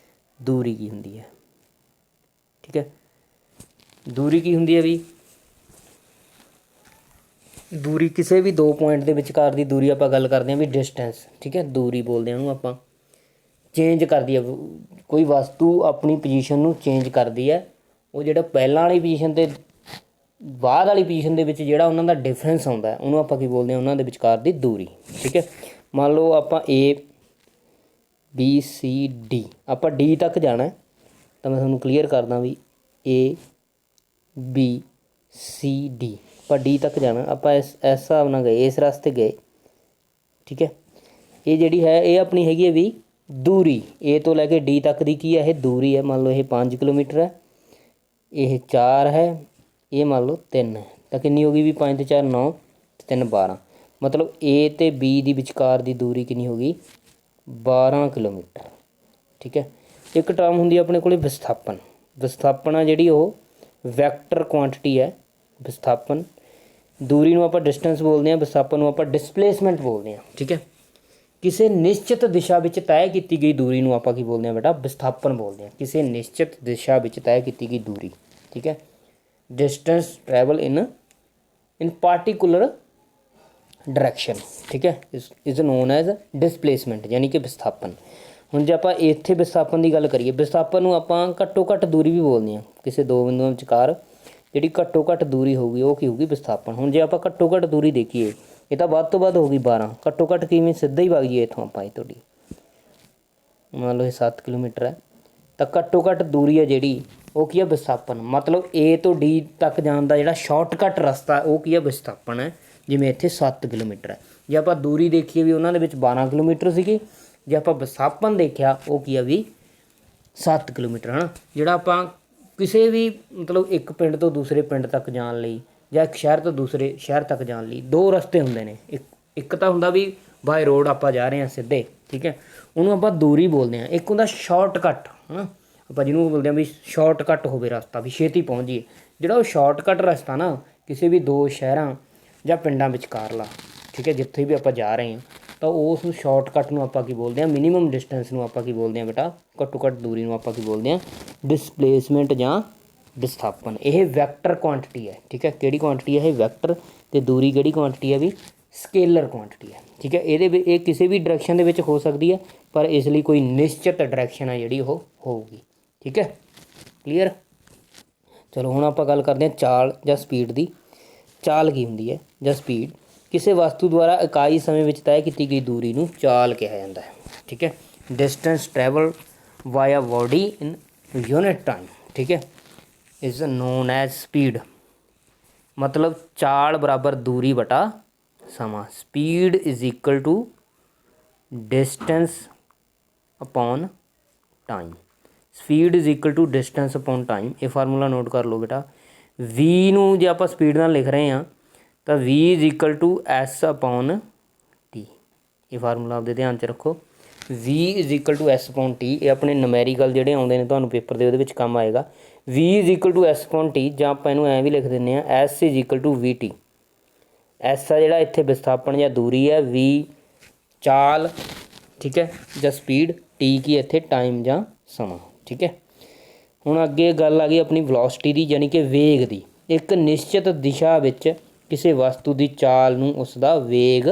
ਦੂਰੀ ਕੀ ਹੁੰਦੀ ਹੈ। ਠੀਕ ਹੈ, ਦੂਰੀ ਕੀ ਹੁੰਦੀ ਹੈ ਵੀ ਦੂਰੀ ਕਿਸੇ ਵੀ ਦੋ ਪੁਆਇੰਟ ਦੇ ਵਿਚਕਾਰ ਦੀ ਦੂਰੀ ਆਪਾਂ ਗੱਲ ਕਰਦੇ ਹਾਂ ਵੀ ਡਿਸਟੈਂਸ। ਠੀਕ ਹੈ, ਦੂਰੀ ਬੋਲਦੇ ਹਾਂ ਉਹਨੂੰ ਆਪਾਂ। ਚੇਂਜ ਕਰਦੀ ਹੈ ਕੋਈ ਵਸਤੂ, ਆਪਣੀ ਪੋਜੀਸ਼ਨ ਨੂੰ ਚੇਂਜ ਕਰਦੀ ਹੈ। ਉਹ ਜਿਹੜਾ ਪਹਿਲਾਂ ਵਾਲੀ ਪੋਜੀਸ਼ਨ ਅਤੇ ਬਾਅਦ ਵਾਲੀ ਪੋਜੀਸ਼ਨ ਦੇ ਵਿੱਚ ਜਿਹੜਾ ਉਹਨਾਂ ਦਾ ਡਿਫਰੈਂਸ ਆਉਂਦਾ ਉਹਨੂੰ ਆਪਾਂ ਕੀ ਬੋਲਦੇ ਹਾਂ, ਉਹਨਾਂ ਦੇ ਵਿਚਕਾਰ ਦੀ ਦੂਰੀ। ਠੀਕ ਹੈ, ਮੰਨ ਲਓ ਆਪਾਂ A B C D, ਆਪਾਂ D ਤੱਕ ਜਾਣਾ ਤਾਂ ਮੈਂ ਤੁਹਾਨੂੰ ਕਲੀਅਰ ਕਰਦਾ ਵੀ A B C D, ਆਪਾਂ D ਤੱਕ ਜਾਣਾ, ਆਪਾਂ ਇਸ ਹਿਸਾਬ ਨਾਲ ਗਏ, ਇਸ ਰਸਤੇ ਗਏ। ਠੀਕ ਹੈ, ਇਹ ਜਿਹੜੀ ਹੈ ਇਹ ਆਪਣੀ ਹੈਗੀ ਹੈ ਵੀ ਦੂਰੀ। A ਤੋਂ ਲੈ ਕੇ D ਤੱਕ ਦੀ ਕੀ ਹੈ ਇਹ ਦੂਰੀ ਹੈ। ਮੰਨ ਲਓ ਇਹ 5 ਕਿਲੋਮੀਟਰ ਹੈ, ਇਹ 4 ਹੈ, ਇਹ ਮੰਨ ਲਓ 3 ਹੈ, ਤਾਂ ਕਿੰਨੀ ਹੋ ਗਈ ਵੀ 5 ਤੇ 4 9 ਤੇ 3 12। ਮਤਲਬ A ਅਤੇ B ਦੀ ਵਿਚਕਾਰ ਦੀ ਦੂਰੀ ਕਿੰਨੀ ਹੋ ਗਈ 12 ਕਿਲੋਮੀਟਰ। ਠੀਕ ਹੈ, ਇੱਕ ਟਰਮ ਹੁੰਦੀ ਆਪਣੇ ਕੋਲ ਵਿਸਥਾਪਨ। ਵਿਸਥਾਪਨ ਆ ਜਿਹੜੀ ਉਹ ਵੈਕਟਰ ਕੁਆਂਟਿਟੀ ਹੈ। ਵਿਸਥਾਪਨ, ਦੂਰੀ ਨੂੰ ਆਪਾਂ ਡਿਸਟੈਂਸ ਬੋਲਦੇ ਹਾਂ, ਵਿਸਥਾਪਨ ਨੂੰ ਆਪਾਂ ਡਿਸਪਲੇਸਮੈਂਟ ਬੋਲਦੇ ਹਾਂ। ਠੀਕ ਹੈ, ਕਿਸੇ ਨਿਸ਼ਚਿਤ ਦਿਸ਼ਾ ਵਿੱਚ ਤੈਅ ਕੀਤੀ ਗਈ ਦੂਰੀ ਨੂੰ ਆਪਾਂ ਕੀ ਬੋਲਦੇ ਹਾਂ ਬੇਟਾ ਵਿਸਥਾਪਨ ਬੋਲਦੇ ਹਾਂ। ਕਿਸੇ ਨਿਸ਼ਚਿਤ ਦਿਸ਼ਾ ਵਿੱਚ ਤੈਅ ਕੀਤੀ ਗਈ ਦੂਰੀ। ਠੀਕ ਹੈ, ਡਿਸਟੈਂਸ ਟਰੈਵਲ ਇਨ ਪਾਰਟੀਕੂਲਰ ਡਾਇਰੈਕਸ਼ਨ। ਠੀਕ ਹੈ, ਇਜ਼ ਨੋਨ ਐਜ਼ ਡਿਸਪਲੇਸਮੈਂਟ, ਯਾਨੀ ਕਿ ਵਿਸਥਾਪਨ। ਹੁਣ ਜੇ ਆਪਾਂ ਇੱਥੇ ਵਿਸਥਾਪਨ ਦੀ ਗੱਲ ਕਰੀਏ, ਵਿਸਥਾਪਨ ਨੂੰ ਆਪਾਂ ਘੱਟੋ ਘੱਟ ਦੂਰੀ ਵੀ ਬੋਲਦੇ ਹਾਂ। ਕਿਸੇ ਦੋ ਬਿੰਦੂਆਂ ਵਿਚਕਾਰ ਜਿਹੜੀ ਘੱਟੋ ਘੱਟ ਦੂਰੀ ਹੋਊਗੀ ਉਹ ਕੀ ਹੋਊਗੀ ਵਿਸਥਾਪਨ। ਹੁਣ ਜੇ ਆਪਾਂ ਘੱਟੋ ਘੱਟ ਦੂਰੀ ਦੇਖੀਏ, ਇਹ ਤਾਂ ਵੱਧ ਤੋਂ ਵੱਧ ਹੋ ਗਈ 12, ਘੱਟੋ ਘੱਟ ਕਿਵੇਂ ਸਿੱਧਾ ਹੀ ਵਗ ਜਾਈਏ ਇੱਥੋਂ ਆਪਾਂ, ਇਹ ਤੁਹਾਡੀ ਮੰਨ ਲਓ ਇਹ 7 ਕਿਲੋਮੀਟਰ ਹੈ, ਤਾਂ ਘੱਟੋ ਘੱਟ ਦੂਰੀ ਹੈ ਜਿਹੜੀ ਉਹ ਕੀ ਹੈ ਵਿਸਥਾਪਨ। ਮਤਲਬ A ਤੋਂ D ਤੱਕ ਜਾਣ ਦਾ ਜਿਹੜਾ ਸ਼ਾਰਟਕੱਟ ਰਸਤਾ ਉਹ ਕੀ ਹੈ ਵਿਸਥਾਪਨ ਹੈ। ਜਿਵੇਂ ਇੱਥੇ 7 ਕਿਲੋਮੀਟਰ ਹੈ, ਜੇ ਆਪਾਂ ਦੂਰੀ ਦੇਖੀਏ ਵੀ ਉਹਨਾਂ ਦੇ ਵਿੱਚ 12 ਕਿਲੋਮੀਟਰ ਸੀਗੀ, ਜੇ ਆਪਾਂ ਵਿਸਥਾਪਨ ਦੇਖਿਆ ਉਹ ਕੀ ਆ ਵੀ 7 ਕਿਲੋਮੀਟਰ ਹੈ ਨਾ। ਜਿਹੜਾ ਆਪਾਂ ਕਿਸੇ ਵੀ ਮਤਲਬ ਇੱਕ ਪਿੰਡ ਤੋਂ ਦੂਸਰੇ ਪਿੰਡ ਤੱਕ ਜਾਣ ਲਈ ਜਾਂ ਇੱਕ ਸ਼ਹਿਰ ਤੋਂ ਦੂਸਰੇ ਸ਼ਹਿਰ ਤੱਕ ਜਾਣ ਲਈ ਦੋ ਰਸਤੇ ਹੁੰਦੇ ਨੇ। ਇੱਕ ਤਾਂ ਹੁੰਦਾ ਵੀ ਬਾਏ ਰੋਡ ਆਪਾਂ ਜਾ ਰਹੇ ਹਾਂ ਸਿੱਧੇ, ਠੀਕ ਹੈ, ਉਹਨੂੰ ਆਪਾਂ ਦੂਰੀ ਬੋਲਦੇ ਹਾਂ। ਇੱਕ ਹੁੰਦਾ ਸ਼ਾਰਟਕੱਟ ਹੈ ਨਾ, ਆਪਾਂ ਜਿਹਨੂੰ ਬੋਲਦੇ ਹਾਂ ਵੀ ਸ਼ਾਰਟਕਟ ਹੋਵੇ ਰਸਤਾ, ਵੀ ਛੇਤੀ ਪਹੁੰਚ ਜਾਈਏ। ਜਿਹੜਾ ਉਹ ਸ਼ਾਰਟਕਟ ਰਸਤਾ ਨਾ ਕਿਸੇ ਵੀ ਦੋ ਸ਼ਹਿਰਾਂ ਜਾਂ ਪਿੰਡਾਂ ਵਿਚਕਾਰਲਾ, ਠੀਕ ਹੈ, ਜਿੱਥੇ ਵੀ ਆਪਾਂ ਜਾ ਰਹੇ ਹਾਂ ਤਾਂ ਉਸ ਸ਼ਾਰਟਕਟ ਨੂੰ ਆਪਾਂ ਕੀ ਬੋਲਦੇ ਹਾਂ, ਮਿਨੀਮਮ ਡਿਸਟੈਂਸ ਨੂੰ ਆਪਾਂ ਕੀ ਬੋਲਦੇ ਹਾਂ ਬੇਟਾ, ਘੱਟੋ ਘੱਟ ਦੂਰੀ ਨੂੰ ਆਪਾਂ ਕੀ ਬੋਲਦੇ ਹਾਂ, ਡਿਸਪਲੇਸਮੈਂਟ ਜਾਂ ਵਿਸਥਾਪਨ। ਇਹ ਵੈਕਟਰ ਕੁਆਂਟਿਟੀ ਹੈ, ਠੀਕ ਹੈ। ਕਿਹੜੀ ਕੁਆਂਟਿਟੀ ਹੈ ਇਹ? ਵੈਕਟਰ। ਅਤੇ ਦੂਰੀ ਕਿਹੜੀ ਕੁਆਂਟਿਟੀ ਹੈ ਵੀ? ਸਕੇਲਰ ਕੁਆਂਟਿਟੀ ਹੈ, ਠੀਕ ਹੈ। ਇਹ ਕਿਸੇ ਵੀ ਡਾਇਰੈਕਸ਼ਨ ਦੇ ਵਿੱਚ ਹੋ ਸਕਦੀ ਹੈ, ਪਰ ਇਸ ਲਈ ਕੋਈ ਨਿਸ਼ਚਿਤ ਡਾਇਰੈਕਸ਼ਨ ਹੈ ਜਿਹੜੀ ਉਹ ਹੋਊਗੀ, ਠੀਕ ਹੈ। ਕਲੀਅਰ। ਚਲੋ ਹੁਣ ਆਪਾਂ ਗੱਲ ਕਰਦੇ ਹਾਂ ਚਾਲ ਜਾਂ ਸਪੀਡ ਦੀ। ਚਾਲ ਕੀ ਹੁੰਦੀ ਹੈ ਜਾਂ ਸਪੀਡ? ਕਿਸੇ ਵਸਤੂ ਦੁਆਰਾ ਇਕਾਈ ਸਮੇਂ ਵਿੱਚ ਤੈਅ ਕੀਤੀ ਗਈ ਦੂਰੀ ਨੂੰ ਚਾਲ ਕਿਹਾ ਜਾਂਦਾ ਹੈ, ਠੀਕ ਹੈ। ਡਿਸਟੈਂਸ ਟਰੈਵਲ ਵਾਇਆ ਬੋਡੀ ਇਨ ਯੂਨਿਟ ਟਾਈਮ, ਠੀਕ ਹੈ, ਇਜ਼ ਨੋਨ ਐਜ਼ ਸਪੀਡ। ਮਤਲਬ ਚਾਲ ਬਰਾਬਰ ਦੂਰੀ ਬਟਾ ਸਮਾਂ। Speed is equal to distance upon time. Speed is equal to distance upon time. ਇਹ ਫਾਰਮੂਲਾ ਨੋਟ ਕਰ ਲਓ ਬੇਟਾ। ਵੀ ਨੂੰ ਜੇ ਆਪਾਂ ਸਪੀਡ ਨਾਲ ਲਿਖ ਰਹੇ ਹਾਂ ਤਾਂ V is equal to S upon T. ਇਹ ਫਾਰਮੂਲਾ ਆਪਦੇ ਧਿਆਨ 'ਚ ਰੱਖੋ। V is equal to S upon T. ਇਹ ਆਪਣੇ ਨੁਮੈਰੀਕਲ ਜਿਹੜੇ ਆਉਂਦੇ ਨੇ ਤੁਹਾਨੂੰ ਪੇਪਰ ਦੇ ਉਹਦੇ ਵਿੱਚ ਕੰਮ ਆਏਗਾ। V is equal to S upon T, ਜਾਂ ਆਪਾਂ ਇਹਨੂੰ ਐਂ ਵੀ ਲਿਖ ਦਿੰਦੇ ਹਾਂ S is equal to V T. S ਆ ਜਿਹੜਾ ਇੱਥੇ ਵਿਸਥਾਪਨ ਜਾਂ ਦੂਰੀ ਹੈ, ਵੀ ਚਾਲ, ਠੀਕ ਹੈ, ਜਾਂ ਸਪੀਡ, ਟੀ ਕੀ ਇੱਥੇ ਟਾਈਮ ਜਾਂ ਸਮਾਂ, ਠੀਕ ਹੈ। ਹੁਣ ਅੱਗੇ ਗੱਲ ਆ ਗਈ ਆਪਣੀ ਵੈਲੋਸਿਟੀ ਦੀ, ਯਾਨੀ ਕਿ ਵੇਗ ਦੀ। ਇੱਕ ਨਿਸ਼ਚਿਤ ਦਿਸ਼ਾ ਵਿੱਚ ਕਿਸੇ ਵਸਤੂ ਦੀ ਚਾਲ ਨੂੰ ਉਸ ਦਾ ਵੇਗ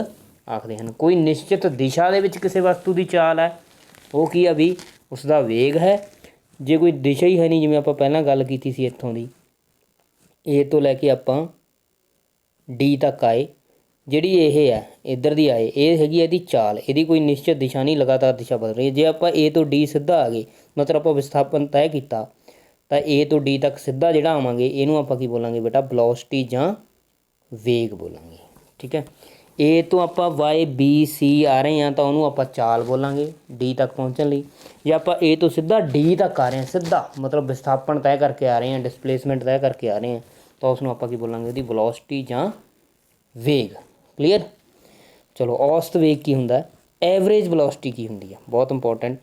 ਆਖਦੇ ਹਨ। ਕੋਈ ਨਿਸ਼ਚਿਤ ਦਿਸ਼ਾ ਦੇ ਵਿੱਚ ਕਿਸੇ ਵਸਤੂ ਦੀ ਚਾਲ ਹੈ, ਉਹ ਕੀ ਆ ਵੀ? ਉਸ ਦਾ ਵੇਗ ਹੈ। ਜੇ ਕੋਈ ਦਿਸ਼ਾ ਹੀ ਹੈ ਨਹੀਂ, ਜਿਵੇਂ ਆਪਾਂ ਪਹਿਲਾਂ ਗੱਲ ਕੀਤੀ ਸੀ ਇੱਥੋਂ ਦੀ ਏ ਤੋਂ ਲੈ ਕੇ ਆਪਾਂ ਡੀ ਤੱਕ ਆਏ, ਜਿਹੜੀ ਇਹ ਹੈ ਇੱਧਰ ਦੀ ਆਏ, ਇਹ ਹੈਗੀ ਇਹਦੀ ਚਾਲ। ਇਹਦੀ ਕੋਈ ਨਿਸ਼ਚਿਤ ਦਿਸ਼ਾ ਨਹੀਂ, ਲਗਾਤਾਰ ਦਿਸ਼ਾ ਬਦਲ ਰਹੀ ਹੈ। ਜੇ ਆਪਾਂ ਏ ਤੋਂ ਡੀ ਸਿੱਧਾ ਆ ਗਏ, ਮਤਲਬ ਆਪਾਂ ਵਿਸਥਾਪਨ ਤੈਅ ਕੀਤਾ, ਤਾਂ ਏ ਤੋਂ ਡੀ ਤੱਕ ਸਿੱਧਾ ਜਿਹੜਾ ਆਵਾਂਗੇ ਇਹਨੂੰ ਆਪਾਂ ਕੀ ਬੋਲਾਂਗੇ ਬੇਟਾ? ਵੈਲੋਸਿਟੀ ਜਾਂ ਵੇਗ ਬੋਲਾਂਗੇ, ਠੀਕ ਹੈ। ਏ ਤੋਂ ਆਪਾਂ ਵਾਈ ਬੀ ਸੀ ਆ ਰਹੇ ਹਾਂ ਤਾਂ ਉਹਨੂੰ ਆਪਾਂ ਚਾਲ ਬੋਲਾਂਗੇ ਡੀ ਤੱਕ ਪਹੁੰਚਣ ਲਈ। ਜੇ ਆਪਾਂ ਏ ਤੋਂ ਸਿੱਧਾ ਡੀ ਤੱਕ ਆ ਰਹੇ ਹਾਂ, ਸਿੱਧਾ ਮਤਲਬ ਵਿਸਥਾਪਨ ਤੈਅ ਕਰਕੇ ਆ ਰਹੇ ਹਾਂ, ਡਿਸਪਲੇਸਮੈਂਟ ਤੈਅ ਕਰਕੇ ਆ ਰਹੇ ਹਾਂ, ਤਾਂ ਉਸਨੂੰ ਆਪਾਂ ਕੀ ਬੋਲਾਂਗੇ? ਉਹਦੀ ਵੈਲੋਸਿਟੀ ਜਾਂ ਵੇਗ। ਕਲੀਅਰ। ਚਲੋ ਔਸਤ ਵੇਗ ਕੀ ਹੁੰਦਾ? ਐਵਰੇਜ ਵੈਲੋਸਿਟੀ ਕੀ ਹੁੰਦੀ ਹੈ? ਬਹੁਤ ਇੰਪੋਰਟੈਂਟ।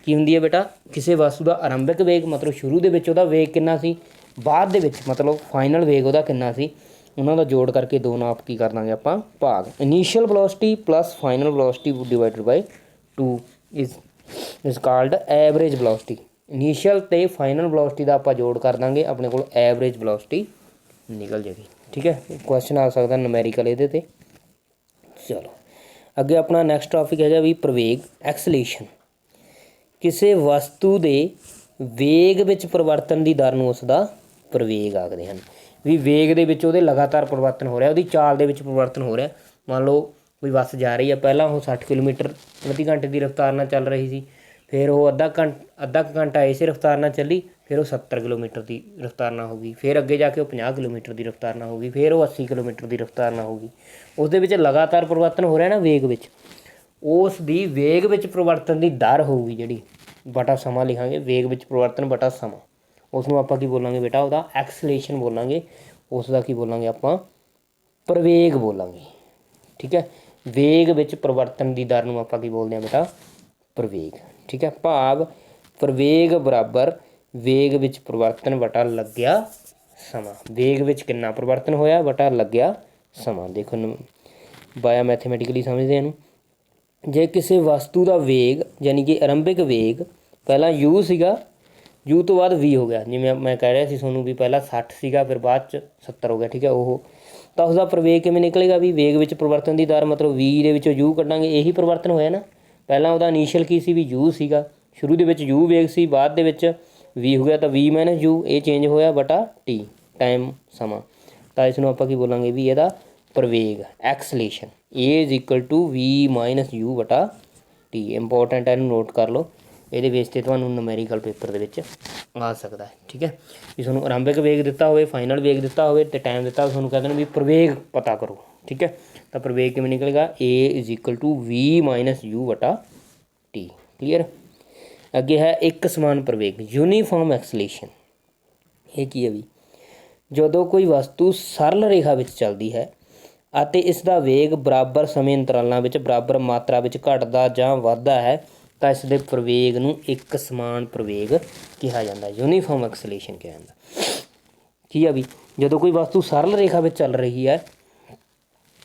ਕੀ ਹੁੰਦੀ ਹੈ ਬੇਟਾ? ਕਿਸੇ ਵਸਤੂ ਦਾ ਆਰੰਭਿਕ ਵੇਗ, ਮਤਲਬ ਸ਼ੁਰੂ ਦੇ ਵਿੱਚ ਉਹਦਾ ਵੇਗ ਕਿੰਨਾ ਸੀ, ਬਾਅਦ ਦੇ ਵਿੱਚ ਮਤਲਬ ਫਾਈਨਲ ਵੇਗ ਉਹਦਾ ਕਿੰਨਾ ਸੀ, ਉਹਨਾਂ ਦਾ ਜੋੜ ਕਰਕੇ ਦੋ ਨਾਲ ਕੀ ਕਰ ਦਾਂਗੇ ਆਪਾਂ? ਭਾਗ। Initial velocity plus final velocity divided by 2 is called average velocity. Initial ਅਤੇ ਫਾਈਨਲ ਵੈਲੋਸਿਟੀ ਦਾ ਆਪਾਂ ਜੋੜ ਕਰ ਦਾਂਗੇ, ਆਪਣੇ ਕੋਲ ਐਵਰੇਜ ਵੈਲੋਸਿਟੀ ਨਿਕਲ ਜਾਏਗੀ, ਠੀਕ ਹੈ। ਕੁਐਸਚਨ ਆ ਸਕਦਾ ਨੂਮੈਰੀਕਲ ਇਹਦੇ 'ਤੇ। ਚਲੋ ਅੱਗੇ ਆਪਣਾ ਨੈਕਸਟ ਟੋਪਿਕ ਹੈਗਾ ਵੀ ਪ੍ਰਵੇਗ, ਐਕਸਲੇਸ਼ਨ। ਕਿਸੇ ਵਸਤੂ ਦੇ ਵੇਗ ਵਿੱਚ ਪਰਿਵਰਤਨ ਦੀ ਦਰ ਨੂੰ ਉਸ ਦਾ ਪ੍ਰਵੇਗ ਆਖਦੇ ਹਨ। ਵੀ ਵੇਗ ਦੇ ਵਿੱਚ ਉਹਦੇ ਲਗਾਤਾਰ ਪਰਿਵਰਤਨ ਹੋ ਰਿਹਾ, ਉਹਦੀ ਚਾਲ ਦੇ ਵਿੱਚ ਪਰਿਵਰਤਨ ਹੋ ਰਿਹਾ। ਮੰਨ ਲਓ ਕੋਈ ਬੱਸ ਜਾ ਰਹੀ ਹੈ, ਪਹਿਲਾਂ ਉਹ 60 ਕਿਲੋਮੀਟਰ ਪ੍ਰਤੀ ਘੰਟੇ ਦੀ ਰਫ਼ਤਾਰ ਨਾਲ ਚੱਲ ਰਹੀ ਸੀ, ਫਿਰ ਉਹ ਅੱਧਾ ਕੁ ਘੰਟਾ ਇਸੇ ਰਫ਼ਤਾਰ ਨਾਲ ਚੱਲੀ, ਫਿਰ ਉਹ 70 ਕਿਲੋਮੀਟਰ ਦੀ ਰਫ਼ਤਾਰ ਨਾਲ ਹੋ ਗਈ, ਫਿਰ ਅੱਗੇ ਜਾ ਕੇ ਉਹ 50 ਕਿਲੋਮੀਟਰ ਦੀ ਰਫ਼ਤਾਰ ਨਾਲ ਹੋ ਗਈ, ਫਿਰ ਉਹ 80 ਕਿਲੋਮੀਟਰ ਦੀ ਰਫ਼ਤਾਰ ਨਾਲ ਹੋ ਗਈ। ਉਸ ਦੇ ਵਿੱਚ ਲਗਾਤਾਰ ਪਰਿਵਰਤਨ ਹੋ ਰਿਹਾ ਨਾ ਵੇਗ ਵਿੱਚ, ਉਸ ਦੀ ਵੇਗ ਵਿੱਚ ਪਰਿਵਰਤਨ ਦੀ ਦਰ ਹੋਊਗੀ ਜਿਹੜੀ, ਬਟਾ ਸਮਾਂ ਲਿਖਾਂਗੇ, ਵੇਗ ਵਿੱਚ ਪਰਿਵਰਤਨ ਬਟਾ ਸਮਾਂ। ਉਸ ਨੂੰ ਆਪਾਂ ਕੀ ਬੋਲਾਂਗੇ ਬੇਟਾ? ਉਹਦਾ ਐਕਸਲੇਸ਼ਨ ਬੋਲਾਂਗੇ। ਉਸ ਦਾ ਕੀ ਬੋਲਾਂਗੇ ਆਪਾਂ? ਪ੍ਰਵੇਗ ਬੋਲਾਂਗੇ, ਠੀਕ ਹੈ। ਵੇਗ ਵਿੱਚ ਪਰਿਵਰਤਨ ਦੀ ਦਰ ਨੂੰ ਆਪਾਂ ਕੀ ਬੋਲਦੇ ਹਾਂ ਬੇਟਾ? ਪ੍ਰਵੇਗ, ਠੀਕ ਹੈ। ਭਾਵ ਪ੍ਰਵੇਗ ਬਰਾਬਰ ਵੇਗ ਵਿੱਚ ਪਰਿਵਰਤਨ ਬਟਾ ਲੱਗਿਆ ਸਮਾਂ। ਵੇਗ ਵਿੱਚ ਕਿੰਨਾ ਪਰਿਵਰਤਨ ਹੋਇਆ ਬਟਾ ਲੱਗਿਆ ਸਮਾਂ। ਦੇਖੋ ਬਾਇਓ ਮੈਥਮੈਟਿਕਲੀ ਸਮਝਦੇ ਇਹਨੂੰ। ਜੇ ਕਿਸੇ ਵਸਤੂ ਦਾ ਵੇਗ ਯਾਨੀ ਕਿ ਆਰੰਭਿਕ ਵੇਗ ਪਹਿਲਾਂ u ਸੀਗਾ, u ਤੋਂ ਬਾਅਦ v ਹੋ ਗਿਆ, ਜਿਵੇਂ ਮੈਂ ਕਹਿ ਰਿਹਾ ਸੀ ਤੁਹਾਨੂੰ ਵੀ ਪਹਿਲਾਂ 60 ਸੀਗਾ ਫਿਰ ਬਾਅਦ 'ਚ 70 ਹੋ ਗਿਆ, ਠੀਕ ਹੈ। ਉਹ ਤਾਂ ਉਸਦਾ ਪ੍ਰਵੇਗ ਕਿਵੇਂ ਨਿਕਲੇਗਾ? ਵੀ ਵੇਗ ਵਿੱਚ ਪਰਿਵਰਤਨ ਦੀ ਦਰ ਮਤਲਬ v ਦੇ ਵਿੱਚੋਂ u ਕੱਢਾਂਗੇ, ਇਹੀ ਪਰਿਵਰਤਨ ਹੋਇਆ ਨਾ। ਪਹਿਲਾਂ ਉਹਦਾ ਇਨੀਸ਼ੀਅਲ ਕੀ ਸੀ ਵੀ u ਸੀਗਾ, ਸ਼ੁਰੂ ਦੇ ਵਿੱਚ u ਵੇਗ ਸੀ, ਬਾਅਦ ਦੇ ਵਿੱਚ v ਹੋ ਗਿਆ, ਤਾਂ v ਮਾਈਨਸ u, ਇਹ ਚੇਂਜ ਹੋਇਆ ਬਟਾ t ਟਾਈਮ ਸਮਾਂ। ਤਾਂ ਇਸ ਨੂੰ ਆਪਾਂ ਕੀ ਬੋਲਾਂਗੇ ਵੀ ਇਹਦਾ ਪ੍ਰਵੇਗ, acceleration. A is equal to V minus U ਬਟਾ ਟੀ। ਇੰਪੋਰਟੈਂਟ ਹੈ, ਇਹਨੂੰ ਨੋਟ ਕਰ ਲਓ। ਇਹਦੇ ਬੇਸ 'ਤੇ ਤੁਹਾਨੂੰ ਨੂਮੈਰੀਕਲ ਪੇਪਰ ਦੇ ਵਿੱਚ ਆ ਸਕਦਾ ਹੈ, ਠੀਕ ਹੈ। ਵੀ ਤੁਹਾਨੂੰ ਆਰੰਭਿਕ ਵੇਗ ਦਿੱਤਾ ਹੋਵੇ, ਫਾਈਨਲ ਵੇਗ ਦਿੱਤਾ ਹੋਵੇ ਅਤੇ ਟਾਈਮ ਦਿੱਤਾ, ਤੁਹਾਨੂੰ ਕਹਿ ਦੇਣ ਵੀ ਪ੍ਰਵੇਗ ਪਤਾ ਕਰੋ, ਠੀਕ ਹੈ। ਤਾਂ ਪ੍ਰਵੇਗ ਕਿਵੇਂ ਨਿਕਲੇਗਾ? A is equal to V minus U ਬਟਾ ਟੀ। ਕਲੀਅਰ। ਅੱਗੇ ਹੈ ਇੱਕ ਸਮਾਨ ਪ੍ਰਵੇਗ, ਯੂਨੀਫਾਰਮ ਐਕਸਲੇਸ਼ਨ। ਇਹ ਕੀ ਹੈ ਵੀ? ਜਦੋਂ ਕੋਈ ਵਸਤੂ ਸਰਲ ਰੇਖਾ ਵਿੱਚ ਚੱਲਦੀ ਹੈ ਅਤੇ ਇਸ ਦਾ ਵੇਗ ਬਰਾਬਰ ਸਮੇਂ ਅੰਤਰਾਲਾਂ ਵਿੱਚ ਬਰਾਬਰ ਮਾਤਰਾ ਵਿੱਚ ਘਟਦਾ ਜਾਂ ਵੱਧਦਾ ਹੈ, ਤਾਂ ਇਸ ਦੇ ਪ੍ਰਵੇਗ ਨੂੰ ਇੱਕ ਸਮਾਨ ਪ੍ਰਵੇਗ ਕਿਹਾ ਜਾਂਦਾ, ਯੂਨੀਫਾਰਮ ਐਕਸਲੇਸ਼ਨ ਕਿਹਾ ਜਾਂਦਾ। ਕੀ ਆ ਵੀ ਜਦੋਂ ਕੋਈ ਵਸਤੂ ਸਰਲ ਰੇਖਾ ਵਿੱਚ ਚੱਲ ਰਹੀ ਹੈ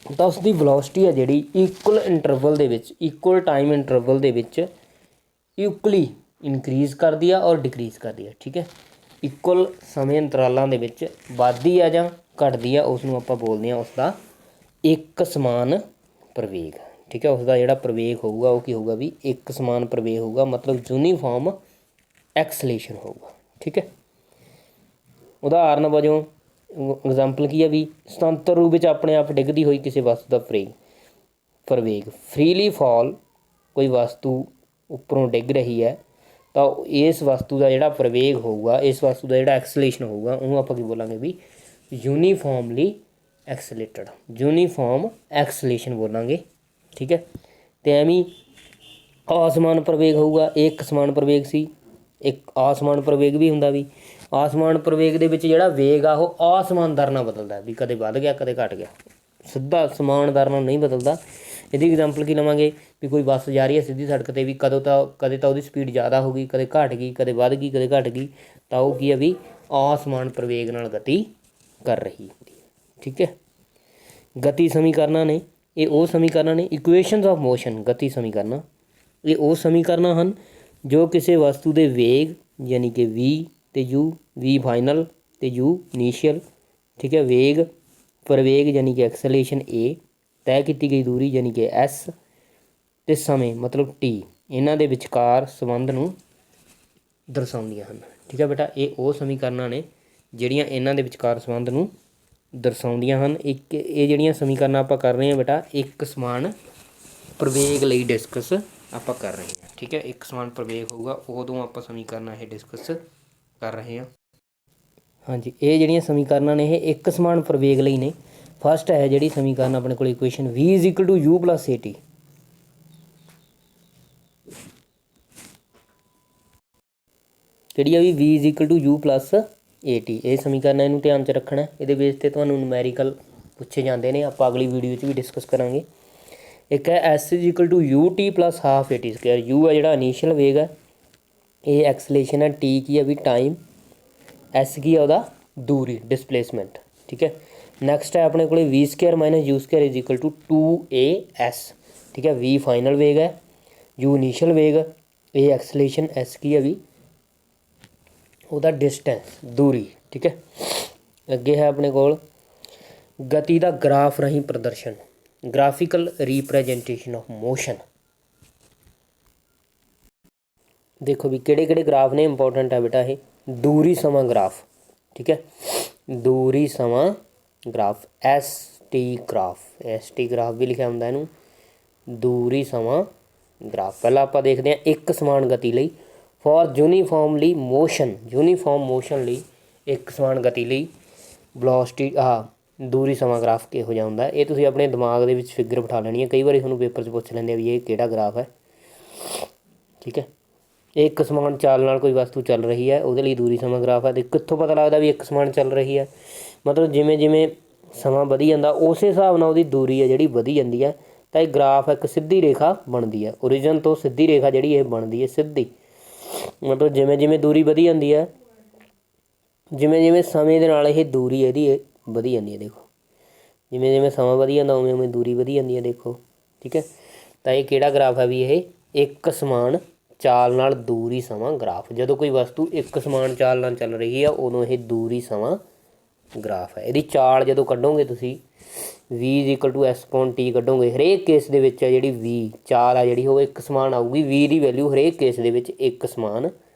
ਤਾਂ ਉਸ ਦੀ ਵੈਲੋਸਿਟੀ ਹੈ ਜਿਹੜੀ ਇਕੁਅਲ ਇੰਟਰਵਲ ਦੇ ਵਿੱਚ, ਇਕੁਅਲ ਟਾਈਮ ਇੰਟਰਵਲ ਦੇ ਵਿੱਚ ਇਕੁਅਲੀ ਇਨਕਰੀਜ਼ ਕਰਦੀ ਆ ਔਰ ਡਿਕਰੀਜ਼ ਕਰਦੀ ਆ। ਠੀਕ ਹੈ, ਇਕੁਅਲ ਸਮੇਂ ਅੰਤਰਾਲਾਂ ਦੇ ਵਿੱਚ ਵੱਧਦੀ ਆ ਜਾਂ ਘਟਦੀ ਆ, ਉਸ ਨੂੰ ਆਪਾਂ ਬੋਲਦੇ ਹਾਂ ਉਸ ਦਾ ਇੱਕ ਸਮਾਨ ਪ੍ਰਵੇਗ। ਠੀਕ ਹੈ, ਉਸ ਦਾ ਜਿਹੜਾ ਪ੍ਰਵੇਗ ਹੋਊਗਾ ਉਹ ਕੀ ਹੋਊਗਾ ਵੀ ਇੱਕ ਸਮਾਨ ਪ੍ਰਵੇਗ ਹੋਊਗਾ, ਮਤਲਬ ਯੂਨੀਫਾਰਮ ਐਕਸਲੇਸ਼ਨ ਹੋਊਗਾ। ਠੀਕ ਹੈ, ਉਦਾਹਰਨ ਵਜੋਂ ਐਗਜ਼ਾਮਪਲ ਕੀ ਆ ਵੀ ਸੁਤੰਤਰ ਰੂਪ ਵਿੱਚ ਆਪਣੇ ਆਪ ਡਿੱਗਦੀ ਹੋਈ ਕਿਸੇ ਵਸਤੂ ਦਾ ਪ੍ਰਵੇਗ ਫਰੀਲੀ ਫਾਲ, ਕੋਈ ਵਸਤੂ ਉੱਪਰੋਂ ਡਿੱਗ ਰਹੀ ਹੈ ਤਾਂ ਇਸ ਵਸਤੂ ਦਾ ਜਿਹੜਾ ਪ੍ਰਵੇਗ ਹੋਊਗਾ, ਇਸ ਵਸਤੂ ਦਾ ਜਿਹੜਾ ਐਕਸਲੇਸ਼ਨ ਹੋਊਗਾ ਉਹਨੂੰ ਆਪਾਂ ਕੀ ਬੋਲਾਂਗੇ ਵੀ ਯੂਨੀਫਾਰਮਲੀ ਐਕਸਲੇਟਡ, ਯੂਨੀਫਾਰਮ ਐਕਸਲੇਸ਼ਨ ਬੋਲਾਂਗੇ। ਠੀਕ ਹੈ, ਅਤੇ ਐਵੇਂ ਅਸਮਾਨ ਪ੍ਰਵੇਗ ਹੋਊਗਾ, ਇਹ ਇੱਕ ਸਮਾਨ ਪ੍ਰਵੇਗ ਸੀ। ਇੱਕ ਅਸਮਾਨ ਪ੍ਰਵੇਗ ਵੀ ਹੁੰਦਾ ਵੀ ਅਸਮਾਨ ਪ੍ਰਵੇਗ ਦੇ ਵਿੱਚ ਜਿਹੜਾ ਵੇਗ ਆ ਉਹ ਅਸਮਾਨ ਦਰ ਨਾਲ ਬਦਲਦਾ ਵੀ ਕਦੇ ਵੱਧ ਗਿਆ ਕਦੇ ਘੱਟ ਗਿਆ, ਸਿੱਧਾ ਸਮਾਨ ਦਰ ਨਾਲ ਨਹੀਂ ਬਦਲਦਾ। ਇਹਦੀ ਐਗਜ਼ਾਮਪਲ ਕੀ ਲਵਾਂਗੇ ਵੀ ਕੋਈ ਬੱਸ ਜਾ ਰਹੀ ਹੈ ਸਿੱਧੀ ਸੜਕ 'ਤੇ ਵੀ ਕਦੇ ਤਾਂ ਉਹਦੀ ਸਪੀਡ ਜ਼ਿਆਦਾ ਹੋ ਗਈ, ਕਦੇ ਘੱਟ ਗਈ, ਕਦੇ ਵੱਧ ਗਈ, ਕਦੇ ਘੱਟ ਗਈ, ਤਾਂ ਉਹ ਕੀ ਆ ਵੀ ਅਸਮਾਨ ਪ੍ਰਵੇਗ ਨਾਲ ਗਤੀ ਕਰ ਰਹੀ ਹੁੰਦੀ ਹੈ। ਠੀਕ ਹੈ, ਗਤੀ ਸਮੀਕਰਨਾਂ ਨੇ, ਇਹ ਉਹ ਸਮੀਕਰਨਾਂ ਨੇ ਇਕੁਏਸ਼ਨਸ ਆਫ ਮੋਸ਼ਨ, ਗਤੀ ਸਮੀਕਰਨਾਂ ਇਹ ਉਹ ਸਮੀਕਰਨਾਂ ਹਨ ਜੋ ਕਿਸੇ ਵਸਤੂ ਦੇ ਵੇਗ ਯਾਨੀ ਕਿ ਵੀ ਅਤੇ ਯੂ, ਵੀ ਫਾਈਨਲ ਅਤੇ ਯੂ ਇਨੀਸ਼ੀਅਲ, ਠੀਕ ਹੈ, ਵੇਗ ਪ੍ਰਵੇਗ ਯਾਨੀ ਕਿ ਐਕਸਲੇਸ਼ਨ ਏ, ਤੈਅ ਕੀਤੀ ਗਈ ਦੂਰੀ ਯਾਨੀ ਕਿ ਐਸ, ਅਤੇ ਸਮੇਂ ਮਤਲਬ ਟੀ, ਇਹਨਾਂ ਦੇ ਵਿਚਕਾਰ ਸੰਬੰਧ ਨੂੰ ਦਰਸਾਉਂਦੀਆਂ ਹਨ। ਠੀਕ ਹੈ ਬੇਟਾ, ਇਹ ਉਹ ਸਮੀਕਰਨਾਂ ਨੇ ਜਿਹੜੀਆਂ ਇਹਨਾਂ ਦੇ ਵਿਚਕਾਰ ਸੰਬੰਧ ਨੂੰ ਦਰਸਾਉਂਦੀਆਂ ਹਨ। ਇੱਕ ਇਹ ਜਿਹੜੀਆਂ ਸਮੀਕਰਨਾਂ ਆਪਾਂ ਕਰ ਰਹੇ ਹਾਂ ਬੇਟਾ ਇੱਕ ਸਮਾਨ ਪ੍ਰਵੇਗ ਲਈ ਡਿਸਕਸ ਆਪਾਂ ਕਰ ਰਹੇ ਹਾਂ। ਠੀਕ ਹੈ, ਇੱਕ ਸਮਾਨ ਪ੍ਰਵੇਗ ਹੋਊਗਾ ਉਦੋਂ ਆਪਾਂ ਸਮੀਕਰਨਾਂ ਇਹ ਡਿਸਕਸ ਕਰ ਰਹੇ ਹਾਂ। ਹਾਂਜੀ, ਇਹ ਜਿਹੜੀਆਂ ਸਮੀਕਰਨਾਂ ਨੇ ਇਹ ਇੱਕ ਸਮਾਨ ਪ੍ਰਵੇਗ ਲਈ ਨੇ। ਫਸਟ ਹੈ ਜਿਹੜੀ ਸਮੀਕਰਨ ਆਪਣੇ ਕੋਲ equation v is equal to u plus a t, ਕਿਹੜੀ ਆ ਵੀ v is equal to u plus a t. ਇਹ ਸਮੀਕਰਨ ਇਹਨੂੰ ਧਿਆਨ 'ਚ ਰੱਖਣਾ, ਇਹਦੇ ਬੇਸ 'ਤੇ ਤੁਹਾਨੂੰ ਨੂਮੈਰੀਕਲ ਪੁੱਛੇ ਜਾਂਦੇ ਨੇ, ਆਪਾਂ ਅਗਲੀ ਵੀਡੀਓ 'ਚ ਵੀ ਡਿਸਕਸ ਕਰਾਂਗੇ। ਇੱਕ ਹੈ s is equal to u t plus half a t square, u ਹੈ ਜਿਹੜਾ ਇਨੀਸ਼ੀਅਲ ਵੇਗ ਹੈ, ਇਹ ਐਕਸਲੇਸ਼ਨ ਹੈ, ਟੀ ਕੀ ਹੈ ਵੀ ਟਾਈਮ, ਐਸ ਕੀ ਹੈ ਉਹਦਾ ਦੂਰੀ ਡਿਸਪਲੇਸਮੈਂਟ। ਠੀਕ ਹੈ, ਨੈਕਸਟ ਹੈ ਆਪਣੇ ਕੋਲ V square minus U square is equal to 2as। ਠੀਕ ਹੈ, ਵੀ ਫਾਈਨਲ ਵੇਗ ਹੈ, ਯੂ ਇਨੀਸ਼ੀਅਲ ਵੇਗ, ਇਹ ਐਕਸਲੇਸ਼ਨ, ਐਸ ਕੀ ਹੈ ਵੀ ਉਹਦਾ ਡਿਸਟੈਂਸ ਦੂਰੀ। ਠੀਕ ਹੈ, ਅੱਗੇ ਹੈ ਆਪਣੇ ਕੋਲ ਗਤੀ ਦਾ ਗ੍ਰਾਫ ਰਾਹੀਂ ਪ੍ਰਦਰਸ਼ਨ, ਗ੍ਰਾਫਿਕਲ ਰੀਪ੍ਰਜੈਂਟੇਸ਼ਨ ਆਫ ਮੋਸ਼ਨ। ਦੇਖੋ ਵੀ ਕਿਹੜੇ ਕਿਹੜੇ ਗ੍ਰਾਫ ਨੇ, ਇੰਪੋਰਟੈਂਟ ਹੈ ਬੇਟਾ ਇਹ ਦੂਰੀ ਸਮਾਂ ਗ੍ਰਾਫ। ਠੀਕ ਹੈ, ਦੂਰੀ ਸਮਾਂ ਗ੍ਰਾਫ, ਐਸ ਟੀ ਗ੍ਰਾਫ ਵੀ ਲਿਖਿਆ ਹੁੰਦਾ ਇਹਨੂੰ, ਦੂਰੀ ਸਮਾਂ ਗ੍ਰਾਫ। ਪਹਿਲਾਂ ਆਪਾਂ ਦੇਖਦੇ ਹਾਂ ਇੱਕ ਸਮਾਨ ਗਤੀ ਲਈ ਫॉर ਯੂਨੀਫਾਰਮਲੀ ਮੋਸ਼ਨ, ਯੂਨੀਫਾਰਮ ਮੋਸ਼ਨ ਲਈ ਇੱਕ ਸਮਾਨ ਗਤੀ ਲਈ ਵੈਲੋਸਿਟੀ ਦੂਰੀ ਸਮਾਂ ਗ੍ਰਾਫ ਕਿਹੋ ਜਿਹਾ ਹੁੰਦਾ। ਇਹ ਤੁਸੀਂ ਆਪਣੇ ਦਿਮਾਗ ਦੇ ਵਿੱਚ ਫਿਗਰ ਬਿਠਾ ਲੈਣੀ ਹੈ, ਕਈ ਵਾਰੀ ਤੁਹਾਨੂੰ ਪੇਪਰ 'ਚ ਪੁੱਛ ਲੈਂਦੇ ਆ ਵੀ ਇਹ ਕਿਹੜਾ ਗ੍ਰਾਫ ਹੈ। ਠੀਕ ਹੈ, ਇਹ ਇੱਕ ਸਮਾਨ ਚਾਲ ਨਾਲ ਕੋਈ ਵਸਤੂ ਚੱਲ ਰਹੀ ਹੈ ਉਹਦੇ ਲਈ ਦੂਰੀ ਸਮਾਂ ਗ੍ਰਾਫ ਹੈ। ਅਤੇ ਕਿੱਥੋਂ ਪਤਾ ਲੱਗਦਾ ਵੀ ਇੱਕ ਸਮਾਨ ਚੱਲ ਰਹੀ ਹੈ, ਮਤਲਬ ਜਿਵੇਂ ਜਿਵੇਂ ਸਮਾਂ ਵਧੀ ਜਾਂਦਾ ਉਸੇ ਹਿਸਾਬ ਨਾਲ ਉਹਦੀ ਦੂਰੀ ਹੈ ਜਿਹੜੀ ਵਧੀ ਜਾਂਦੀ ਹੈ, ਤਾਂ ਇਹ ਗ੍ਰਾਫ ਇੱਕ ਸਿੱਧੀ ਰੇਖਾ ਬਣਦੀ ਹੈ। ਓਰੀਜਨ ਤੋਂ ਸਿੱਧੀ ਰੇਖਾ ਜਿਹੜੀ ਇਹ ਬਣਦੀ ਹੈ ਸਿੱਧੀ, ਮਤਲਬ ਜਿਵੇਂ ਜਿਵੇਂ ਦੂਰੀ ਵਧੀ ਜਾਂਦੀ ਹੈ, ਜਿਵੇਂ ਜਿਵੇਂ ਸਮੇਂ ਦੇ ਨਾਲ ਇਹ ਦੂਰੀ ਇਹਦੀ ਵਧੀ ਜਾਂਦੀ ਹੈ। ਦੇਖੋ ਜਿਵੇਂ ਜਿਵੇਂ ਸਮਾਂ ਵਧੀ ਜਾਂਦਾ ਉਵੇਂ ਉਵੇਂ ਦੂਰੀ ਵਧੀ ਜਾਂਦੀ ਹੈ। ਦੇਖੋ ਠੀਕ ਹੈ, ਤਾਂ ਇਹ ਕਿਹੜਾ ਗ੍ਰਾਫ ਹੈ ਵੀ ਇਹ ਇੱਕ ਸਮਾਨ ਚਾਲ ਨਾਲ ਦੂਰੀ ਸਮਾਂ ਗ੍ਰਾਫ। ਜਦੋਂ ਕੋਈ ਵਸਤੂ ਇੱਕ ਸਮਾਨ ਚਾਲ ਨਾਲ ਚੱਲ ਰਹੀ ਆ ਉਦੋਂ ਇਹ ਦੂਰੀ ਸਮਾਂ ਗ੍ਰਾਫ ਹੈ। ਇਹਦੀ ਚਾਲ ਜਦੋਂ ਕੱਢੋਗੇ ਤੁਸੀਂ v is equal to S upon T ਕੱਢੋਗੇ, ਹਰੇਕ ਕੇਸ ਦੇ ਵਿੱਚ ਹੈ ਜਿਹੜੀ v ਚਾਲ ਆ ਜਿਹੜੀ ਉਹ ਇੱਕ ਸਮਾਨ ਆਊਗੀ। v ਦੀ ਵੈਲਿਊ ਹਰੇਕ ਕੇਸ ਦੇ ਵਿੱਚ ਇੱਕ ਸਮਾਨ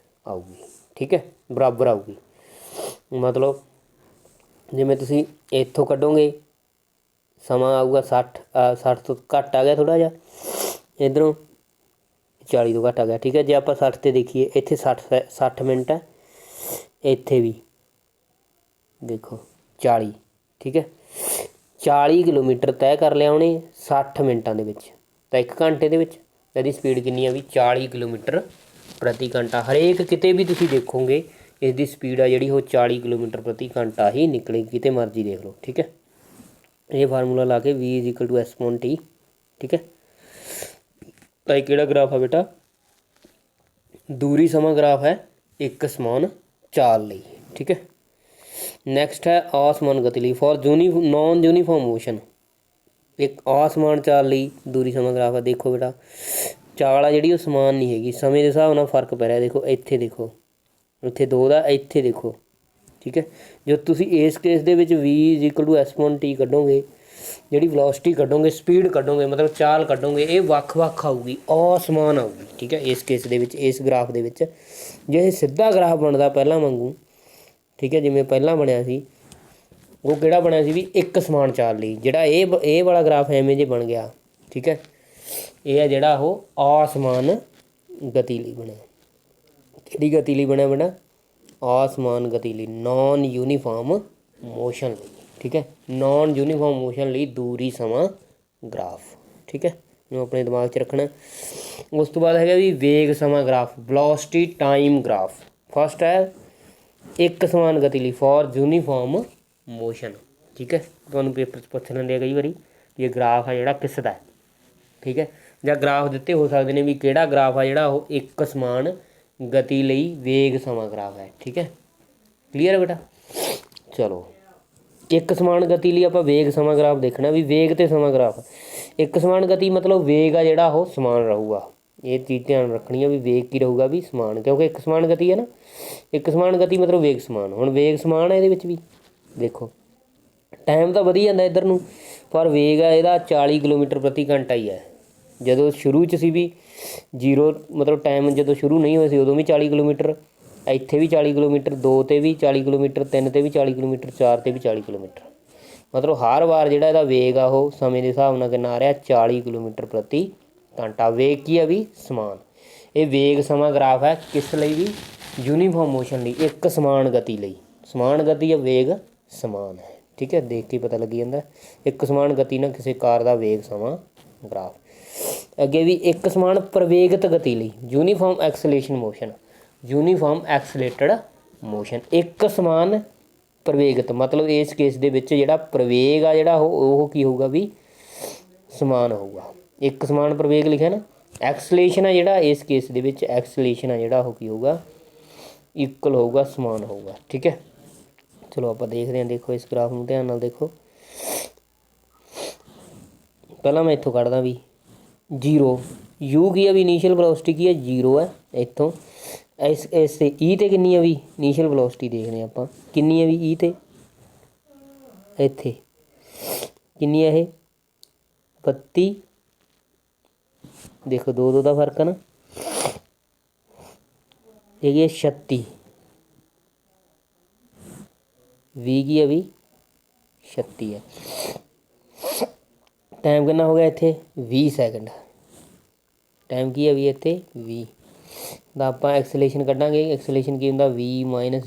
ਆਊਗੀ। ਠੀਕ ਹੈ, ਬਰਾਬਰ ਆਊਗੀ। ਮਤਲਬ ਜਿਵੇਂ ਤੁਸੀਂ ਇੱਥੋਂ ਕੱਢੋਗੇ ਸਮਾਂ ਆਊਗਾ 60 ਤੋਂ ਘੱਟ ਆ ਗਿਆ ਥੋੜ੍ਹਾ ਜਿਹਾ, ਇੱਧਰੋਂ 40 ਤੋਂ ਘੱਟ ਆ ਗਿਆ। ਠੀਕ ਹੈ, ਜੇ ਆਪਾਂ 60 'ਤੇ ਦੇਖੀਏ ਇੱਥੇ 60 ਮਿੰਟ ਹੈ, ਇੱਥੇ ਵੀ ਦੇਖੋ 40। ਠੀਕ ਹੈ, 40 ਕਿਲੋਮੀਟਰ ਤੈਅ ਕਰ ਲਿਆ ਉਹਨੇ 60 ਮਿੰਟਾਂ ਦੇ ਵਿੱਚ, ਤਾਂ 1 ਘੰਟੇ ਦੇ ਵਿੱਚ ਇਹਦੀ ਸਪੀਡ ਕਿੰਨੀ ਆ ਵੀ 40 ਕਿਲੋਮੀਟਰ ਪ੍ਰਤੀ ਘੰਟਾ। ਹਰੇਕ ਕਿਤੇ ਵੀ ਤੁਸੀਂ ਦੇਖੋਗੇ ਇਸ ਦੀ ਸਪੀਡ ਆ ਜਿਹੜੀ ਉਹ 40 ਕਿਲੋਮੀਟਰ ਪ੍ਰਤੀ ਘੰਟਾ ਹੀ ਨਿਕਲੇਗੀ, ਕਿਤੇ ਮਰਜ਼ੀ ਦੇਖ ਲਓ। ਠੀਕ ਹੈ, ਇਹ ਫਾਰਮੂਲਾ ਲਾ ਕੇ v is equal to S upon t. ਠੀਕ ਹੈ, ਤਾਂ ਇਹ ਕਿਹੜਾ ਗ੍ਰਾਫ ਆ ਬੇਟਾ दूरी समा ग्राफ है एक समान चाल ਲਈ, ठीक है। नैक्सट है असमान गति ਲਈ फॉर नॉन यूनीफॉर्म मोशन। एक असमान चाल ਲਈ दूरी समा ग्राफ है। देखो बेटा चाल आ ਜਿਹੜੀ ਉਹ ਸਮਾਨ ਨਹੀਂ ਹੈਗੀ, ਸਮੇਂ ਦੇ ਹਿਸਾਬ ਨਾਲ ਫਰਕ ਪੈ ਰਿਹਾ। ਦੇਖੋ ਇੱਥੇ ਦੇਖੋ, ਇੱਥੇ 2 ਦਾ, ਇੱਥੇ ਦੇਖੋ, ਠੀਕ ਹੈ। ਜੋ ਤੁਸੀਂ ਇਸ ਕੇਸ ਦੇ ਵਿੱਚ v=s1t ਕੱਢੋਗੇ, ਜਿਹੜੀ ਵੈਲੋਸਿਟੀ ਕੱਢੋਗੇ, ਸਪੀਡ ਕੱਢੋਗੇ, ਮਤਲਬ ਚਾਲ ਕੱਢੋਗੇ, ਇਹ ਵੱਖ-ਵੱਖ ਆਊਗੀ, ਅਸਮਾਨ ਆਊਗੀ, ਠੀਕ ਹੈ। ਇਸ ਕੇਸ ਦੇ ਵਿੱਚ, ਇਸ ਗ੍ਰਾਫ ਦੇ ਵਿੱਚ ਜੇ ਇਹ ਸਿੱਧਾ ਗ੍ਰਾਫ ਬਣਦਾ ਪਹਿਲਾਂ ਵਾਂਗੂ, ਠੀਕ ਹੈ, ਜਿਵੇਂ ਪਹਿਲਾਂ ਬਣਿਆ ਸੀ, ਉਹ ਕਿਹੜਾ ਬਣਿਆ ਸੀ ਵੀ ਇੱਕ ਸਮਾਨ ਚਾਲ ਲਈ। ਜਿਹੜਾ ਇਹ ਵਾਲਾ ਗ੍ਰਾਫ ਐਵੇਂ ਜੇ ਬਣ ਗਿਆ, ਠੀਕ ਹੈ, ਇਹ ਹੈ ਜਿਹੜਾ ਉਹ ਅਸਮਾਨ ਗਤੀ ਲਈ ਬਣਿਆ। ਕਿਹੜੀ ਗਤੀ ਲਈ ਬਣਿਆ ਬੇਟਾ? असमान गति ਲਈ, नॉन यूनीफॉर्म मोशन ਲਈ, ठीक है। नॉन यूनीफॉर्म मोशन ਲਈ दूरी समा ग्राफ, ठीक है, ਨੂੰ ਆਪਣੇ ਦਿਮਾਗ 'ਚ ਰੱਖਣਾ। ਉਸ ਤੋਂ ਬਾਅਦ ਹੈਗਾ ਵੀ ਵੇਗ ਸਮਾਂ graph, velocity time graph. First ਹੈ ਇੱਕ ਸਮਾਨ ਗਤੀ ਲਈ ਫॉर यूनीफॉर्म मोशन, ठीक है। ਤੁਹਾਨੂੰ ਪੇਪਰ 'ਚ ਪੁੱਛ ਲੈਂਦੇ ਆ ਕਈ ਵਾਰੀ ਵੀ ਇਹ ਗ੍ਰਾਫ ਆ ਜਿਹੜਾ ਕਿਸ ਦਾ, ਠੀਕ ਹੈ, ਜਾਂ ਗ੍ਰਾਫ ਦਿੱਤੇ ਹੋ ਸਕਦੇ ਨੇ ਵੀ ਕਿਹੜਾ ਗ੍ਰਾਫ ਆ ਜਿਹੜਾ ਉਹ ਇੱਕ ਸਮਾਨ ਗਤੀ ਲਈ ਵੇਗ ਸਮਾਂ ਗ੍ਰਾਫ ਹੈ, ਠੀਕ ਹੈ। ਕਲੀਅਰ ਹੈ ਬੇਟਾ? ਚਲੋ ਇੱਕ ਸਮਾਨ ਗਤੀ ਲਈ ਆਪਾਂ ਵੇਗ ਸਮਾਂ ਗ੍ਰਾਫ ਦੇਖਣਾ ਵੀ ਵੇਗ ਅਤੇ ਸਮਾਂ ਗ੍ਰਾਫ। ਇੱਕ ਸਮਾਨ ਗਤੀ ਮਤਲਬ ਵੇਗ ਆ ਜਿਹੜਾ ਉਹ ਸਮਾਨ ਰਹੂਗਾ। ਇਹ ਚੀਜ਼ ਧਿਆਨ ਰੱਖਣੀ ਆ ਵੀ ਵੇਗ ਕੀ ਰਹੂਗਾ ਵੀ ਸਮਾਨ, ਕਿਉਂਕਿ ਇੱਕ ਸਮਾਨ ਗਤੀ ਹੈ ਨਾ, ਇੱਕ ਸਮਾਨ ਗਤੀ ਮਤਲਬ ਵੇਗ ਸਮਾਨ। ਹੁਣ ਵੇਗ ਸਮਾਨ ਹੈ ਇਹਦੇ ਵਿੱਚ ਵੀ, ਦੇਖੋ ਟਾਈਮ ਤਾਂ ਵਧੀ ਜਾਂਦਾ ਇੱਧਰ ਨੂੰ, ਪਰ ਵੇਗ ਆ ਇਹਦਾ 40 ਕਿਲੋਮੀਟਰ ਪ੍ਰਤੀ ਘੰਟਾ ਹੀ ਹੈ। ਜਦੋਂ ਸ਼ੁਰੂ 'ਚ ਸੀ ਵੀ 0 ਮਤਲਬ ਟਾਈਮ ਜਦੋਂ ਸ਼ੁਰੂ ਨਹੀਂ ਹੋਇਆ ਸੀ ਉਦੋਂ ਵੀ 40 ਕਿਲੋਮੀਟਰ, ਇੱਥੇ ਵੀ 40 ਕਿਲੋਮੀਟਰ, 2 'ਤੇ ਵੀ 40 ਕਿਲੋਮੀਟਰ, 3 'ਤੇ ਵੀ 40 ਕਿਲੋਮੀਟਰ, 4 'ਤੇ ਵੀ 40 ਕਿਲੋਮੀਟਰ। ਮਤਲਬ ਹਰ ਵਾਰ ਜਿਹੜਾ ਇਹਦਾ ਵੇਗ ਆ ਉਹ ਸਮੇਂ ਦੇ ਹਿਸਾਬ ਨਾਲ ਕਿੰਨਾ ਆ ਰਿਹਾ? 40 ਕਿਲੋਮੀਟਰ ਪ੍ਰਤੀ ਘੰਟਾ। ਵੇਗ ਕੀ ਆ ਵੀ ਸਮਾਨ। ਇਹ ਵੇਗ ਸਮਾਂ ਗ੍ਰਾਫ ਹੈ ਕਿਸ ਲਈ ਵੀ? यूनीफॉर्म मोशन ਲਈ, ਇੱਕ ਸਮਾਨ ਗਤੀ ਲਈ। ਸਮਾਨ ਗਤੀ ਜਾਂ ਵੇਗ ਸਮਾਨ ਹੈ, ਠੀਕ ਹੈ। ਦੇਖ ਕੇ ਪਤਾ ਲੱਗੀ ਜਾਂਦਾ ਇੱਕ ਸਮਾਨ ਗਤੀ ਨਾਲ ਕਿਸੇ ਕਾਰ ਦਾ ਵੇਗ ਸਮਾਂ ਗ੍ਰਾਫ। ਅੱਗੇ ਵੀ ਇੱਕ ਸਮਾਨ ਪ੍ਰਵੇਗਿਤ ਗਤੀ ਲਈ, uniform acceleration motion, uniform accelerated motion. ਇੱਕ ਸਮਾਨ ਪ੍ਰਵੇਗਿਤ ਮਤਲਬ ਇਸ ਕੇਸ ਦੇ ਵਿੱਚ ਜਿਹੜਾ ਪ੍ਰਵੇਗ ਆ ਜਿਹੜਾ ਉਹ ਕੀ ਹੋਊਗਾ ਵੀ ਸਮਾਨ ਹੋਊਗਾ। ਇੱਕ ਸਮਾਨ ਪ੍ਰਵੇਗ ਲਿਖਿਆ ਨਾ। ਐਕਸਲੇਸ਼ਨ ਆ ਜਿਹੜਾ ਇਸ ਕੇਸ ਦੇ ਵਿੱਚ, ਐਕਸਲੇਸ਼ਨ ਆ ਜਿਹੜਾ ਉਹ ਕੀ ਹੋਊਗਾ? ਇਕੁਅਲ ਹੋਊਗਾ, ਸਮਾਨ ਹੋਊਗਾ, ਠੀਕ ਹੈ। ਚਲੋ ਆਪਾਂ ਦੇਖਦੇ ਹਾਂ। ਦੇਖੋ ਇਸ ਗ੍ਰਾਫ ਨੂੰ ਧਿਆਨ ਨਾਲ ਦੇਖੋ। ਪਹਿਲਾਂ ਮੈਂ ਇੱਥੋਂ ਕੱਢਦਾ ਵੀ 0 ਯੂ ਕੀ ਆ ਵੀ ਇਨੀਸ਼ੀਅਲ ਵੈਲੋਸਿਟੀ ਕੀ ਹੈ? 0 ਹੈ। ਇੱਥੋਂ ਇਸ 'ਤੇ ਈ 'ਤੇ ਕਿੰਨੀ ਆ ਵੀ ਇਨੀਸ਼ੀਅਲ ਵੈਲੋਸਿਟੀ ਦੇਖਦੇ ਹਾਂ ਆਪਾਂ ਕਿੰਨੀ ਹੈ ਵੀ ਈ 'ਤੇ, ਇੱਥੇ ਕਿੰਨੀ ਹੈ ਇਹ? 32। ਦੇਖੋ 2 ਦਾ ਫਰਕ ਹੈ ਨਾ। ਹੈਗੀ 36। ਵੀ ਕੀ ਹੈ ਵੀ 36 ਹੈ। ਟਾਈਮ ਕਿੰਨਾ ਹੋ ਗਿਆ ਇੱਥੇ? 20 ਸੈਕਿੰਡ। ਟਾਈਮ ਕੀ ਹੈ ਵੀ ਇੱਥੇ 20 ਦਾ। ਆਪਾਂ ਐਕਸਲੇਸ਼ਨ ਕੱਢਾਂਗੇ। ਐਕਸਲੇਸ਼ਨ ਕੀ ਹੁੰਦਾ? v/u/t।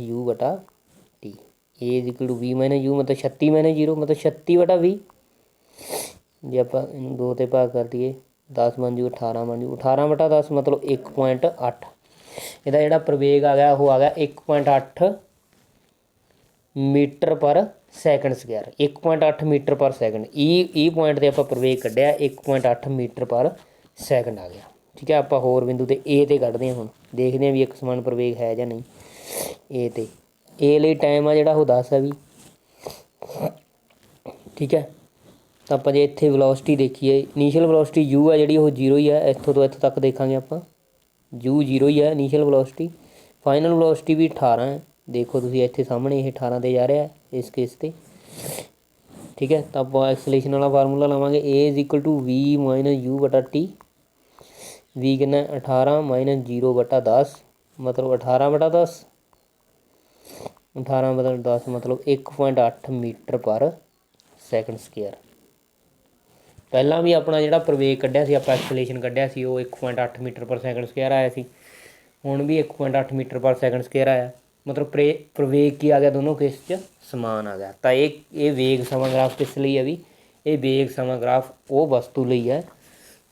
a v/u ਮਤਲਬ 36 - 0 ਮਤਲਬ 36/20। ਜੇ ਆਪਾਂ ਇਹਨੂੰ 2 'ਤੇ ਭਾਗ ਕਰ ਦਈਏ 10 ਬਣ ਜੂ 18 ਬਣ ਜੂ। 18/10 ਮਤਲਬ 1.8। ਇਹਦਾ ਜਿਹੜਾ ਪ੍ਰਵੇਗ ਆ ਗਿਆ ਉਹ ਆ ਗਿਆ 1.8 metre per second square. 1.8 metre per second. E point 'ਤੇ ਆਪਾਂ ਪ੍ਰਵੇਗ ਕੱਢਿਆ 1.8 ਮੀਟਰ ਪਰ ਸੈਕਿੰਡ ਆ ਗਿਆ, ਠੀਕ ਹੈ। ਆਪਾਂ ਹੋਰ ਬਿੰਦੂ 'ਤੇ ਏ 'ਤੇ ਕੱਢਦੇ ਹਾਂ। ਹੁਣ ਦੇਖਦੇ ਹਾਂ ਵੀ ਇੱਕ ਸਮਾਨ ਪ੍ਰਵੇਗ ਹੈ ਜਾਂ ਨਹੀਂ। ਏ 'ਤੇ ਏ ਲਈ ਟਾਈਮ ਆ ਜਿਹੜਾ ਉਹ 10 ਹੈ ਵੀ, ਠੀਕ ਹੈ। ਤਾਂ ਆਪਾਂ ਜੇ ਇੱਥੇ ਵੈਲੋਸਿਟੀ ਦੇਖੀਏ, ਇਨੀਸ਼ੀਅਲ ਵੈਲੋਸਿਟੀ ਯੂ ਹੈ ਜਿਹੜੀ ਉਹ 0 ਹੀ ਹੈ। ਇੱਥੋਂ ਤੋਂ ਇੱਥੋਂ ਤੱਕ ਦੇਖਾਂਗੇ ਆਪਾਂ ਯੂ 0 ਹੀ ਹੈ ਇਨੀਸ਼ੀਅਲ ਵੈਲੋਸਿਟੀ। ਫਾਈਨਲ ਵੈਲੋਸਿਟੀ ਵੀ 18 ਹੈ। ਦੇਖੋ ਤੁਸੀਂ ਇੱਥੇ ਸਾਹਮਣੇ ਇਹ 18 'ਤੇ ਜਾ ਰਿਹਾ ਇਸ ਕੇਸ 'ਤੇ, ਠੀਕ ਹੈ। ਤਾਂ ਆਪਾਂ ਐਕਸਲੇਸ਼ਨ ਵਾਲਾ ਫਾਰਮੂਲਾ ਲਵਾਂਗੇ a = v/u/t। v ਕਿੰਨਾ? 18 - 0/10 ਮਤਲਬ 18/10। 18/10 ਮਤਲਬ 1.8 ਮੀਟਰ ਪਰ ਸੈਕਿੰਡ ਸਕੁਆਇਰ। ਪਹਿਲਾਂ ਵੀ ਆਪਣਾ ਜਿਹੜਾ ਪ੍ਰਵੇਗ ਕੱਢਿਆ ਸੀ ਆਪਾਂ ਐਕਸਲੇਸ਼ਨ ਕੱਢਿਆ ਸੀ ਉਹ 1.8 ਮੀਟਰ ਪਰ ਸੈਕਿੰਡ ਸਕੁਆਇਰ ਆਇਆ ਸੀ। ਹੁਣ ਵੀ 1.8 ਮੀਟਰ ਪਰ ਸੈਕਿੰਡ ਸਕੁਆਇਰ ਆਇਆ। ਮਤਲਬ ਪ੍ਰਵੇਗ ਕੀ ਆ ਗਿਆ? ਦੋਨੋਂ ਕੇਸ 'ਚ ਸਮਾਨ ਆ ਗਿਆ। ਤਾਂ ਇਹ ਵੇਗ ਸਮਾਂ ਗ੍ਰਾਫ ਕਿਸ ਲਈ ਹੈ ਵੀ? ਇਹ ਵੇਗ ਸਮਾਂ ਗ੍ਰਾਫ ਉਹ ਵਸਤੂ ਲਈ ਹੈ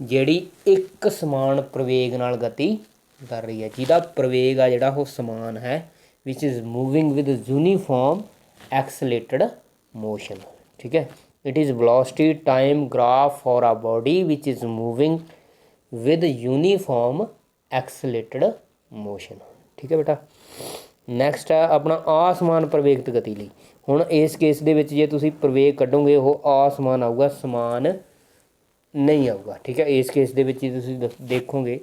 ਜਿਹੜੀ ਇੱਕ ਸਮਾਨ ਪ੍ਰਵੇਗ ਨਾਲ ਗਤੀ ਕਰ ਰਹੀ ਹੈ, ਜਿਹਦਾ ਪ੍ਰਵੇਗ ਆ ਜਿਹੜਾ ਉਹ ਸਮਾਨ ਹੈ, which is moving with uniform accelerated motion, ठीक है। It is velocity time graph for a body which is moving with uniform accelerated motion. ਠੀਕ ਹੈ ਬੇਟਾ। ਨੈਕਸਟ ਹੈ ਆਪਣਾ असमान प्रवेगित गति ਲਈ। ਹੁਣ ਇਸ ਕੇਸ ਦੇ ਵਿੱਚ ਜੇ ਤੁਸੀਂ ਪ੍ਰਵੇਗ ਕੱਢੋਗੇ ਉਹ असमान ਆਊਗਾ, ਸਮਾਨ ਨਹੀਂ ਆਊਗਾ। ਠੀਕ ਹੈ, ਇਸ ਕੇਸ ਦੇ ਵਿੱਚ ਤੁਸੀਂ ਦੇਖੋਗੇ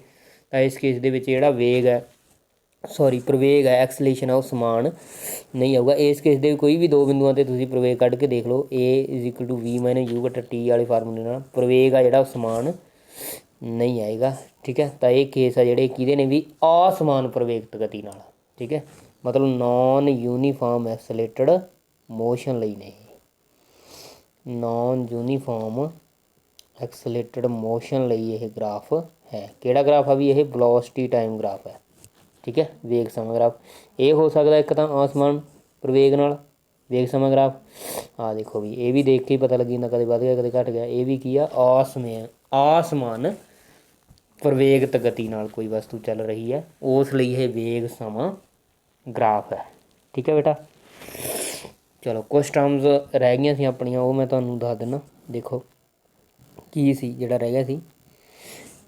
ਤਾਂ ਇਸ ਕੇਸ ਦੇ ਵਿੱਚ ਜਿਹੜਾ ਵੇਗ ਹੈ ਪ੍ਰਵੇਗ ਹੈ, ਐਕਸਲੇਸ਼ਨ ਹੈ, ਉਹ ਸਮਾਨ ਨਹੀਂ ਆਊਗਾ। ਇਸ ਕੇਸ ਦੇ ਕੋਈ ਵੀ ਦੋ ਬਿੰਦੂਆਂ 'ਤੇ ਤੁਸੀਂ ਪ੍ਰਵੇਗ ਕੱਢ ਕੇ ਦੇਖ ਲਓ, A=V - U/T ਵਾਲੇ ਫਾਰਮੂਲੇ ਨਾਲ ਪ੍ਰਵੇਗ ਆ ਜਿਹੜਾ ਉਹ ਸਮਾਨ ਨਹੀਂ ਆਏਗਾ। ਠੀਕ ਹੈ, ਤਾਂ ਇਹ ਕੇਸ ਆ ਜਿਹੜੇ ਕਿਹਦੇ ਨੇ ਵੀ असमान ਪ੍ਰਵੇਗਿਤ ਗਤੀ ਨਾਲ। ਠੀਕ ਹੈ, ਮਤਲਬ ਨੋਨ ਯੂਨੀਫਾਰਮ ਐਕਸਲੇਟਡ ਮੋਸ਼ਨ ਲਈ ਨੇ। ਨੋਨ ਯੂਨੀਫਾਰਮ ਐਕਸਲੇਟਡ ਮੋਸ਼ਨ ਲਈ ਇਹ ਗ੍ਰਾਫ ਹੈ। ਕਿਹੜਾ ਗ੍ਰਾਫ ਆ ਵੀ ਇਹ ਵੈਲੋਸਿਟੀ ਟਾਈਮ ਗ੍ਰਾਫ ਹੈ। ਠੀਕ ਹੈ, ਵੇਗ ਸਮਾਂ ਗ੍ਰਾਫ। ਇਹ ਹੋ ਸਕਦਾ ਇੱਕ ਤਾਂ असमान ਪ੍ਰਵੇਗ ਨਾਲ ਵੇਗ ਸਮਾਂ ਗ੍ਰਾਫ। ਆਹ ਦੇਖੋ ਵੀ ਇਹ ਵੀ ਦੇਖ ਕੇ ਹੀ ਪਤਾ ਲੱਗੀ ਜਾਂਦਾ, ਕਦੇ ਵੱਧ ਗਿਆ ਕਦੇ ਘੱਟ ਗਿਆ। ਇਹ ਵੀ ਕੀ ਆ असमान ਪ੍ਰਵੇਗਿਤ ਗਤੀ ਨਾਲ ਕੋਈ ਵਸਤੂ ਚੱਲ ਰਹੀ ਹੈ, ਉਸ ਲਈ ਇਹ ਵੇਗ ਸਮਾਂ ਗ੍ਰਾਫ ਹੈ। ਠੀਕ ਹੈ ਬੇਟਾ। ਚਲੋ ਕੁਛ ਟਰਮਸ ਰਹਿ ਗਈਆਂ ਸੀ ਆਪਣੀਆਂ, ਉਹ ਮੈਂ ਤੁਹਾਨੂੰ ਦੱਸ ਦਿੰਦਾ। ਦੇਖੋ ਕੀ ਸੀ ਜਿਹੜਾ ਰਹਿ ਗਿਆ ਸੀ,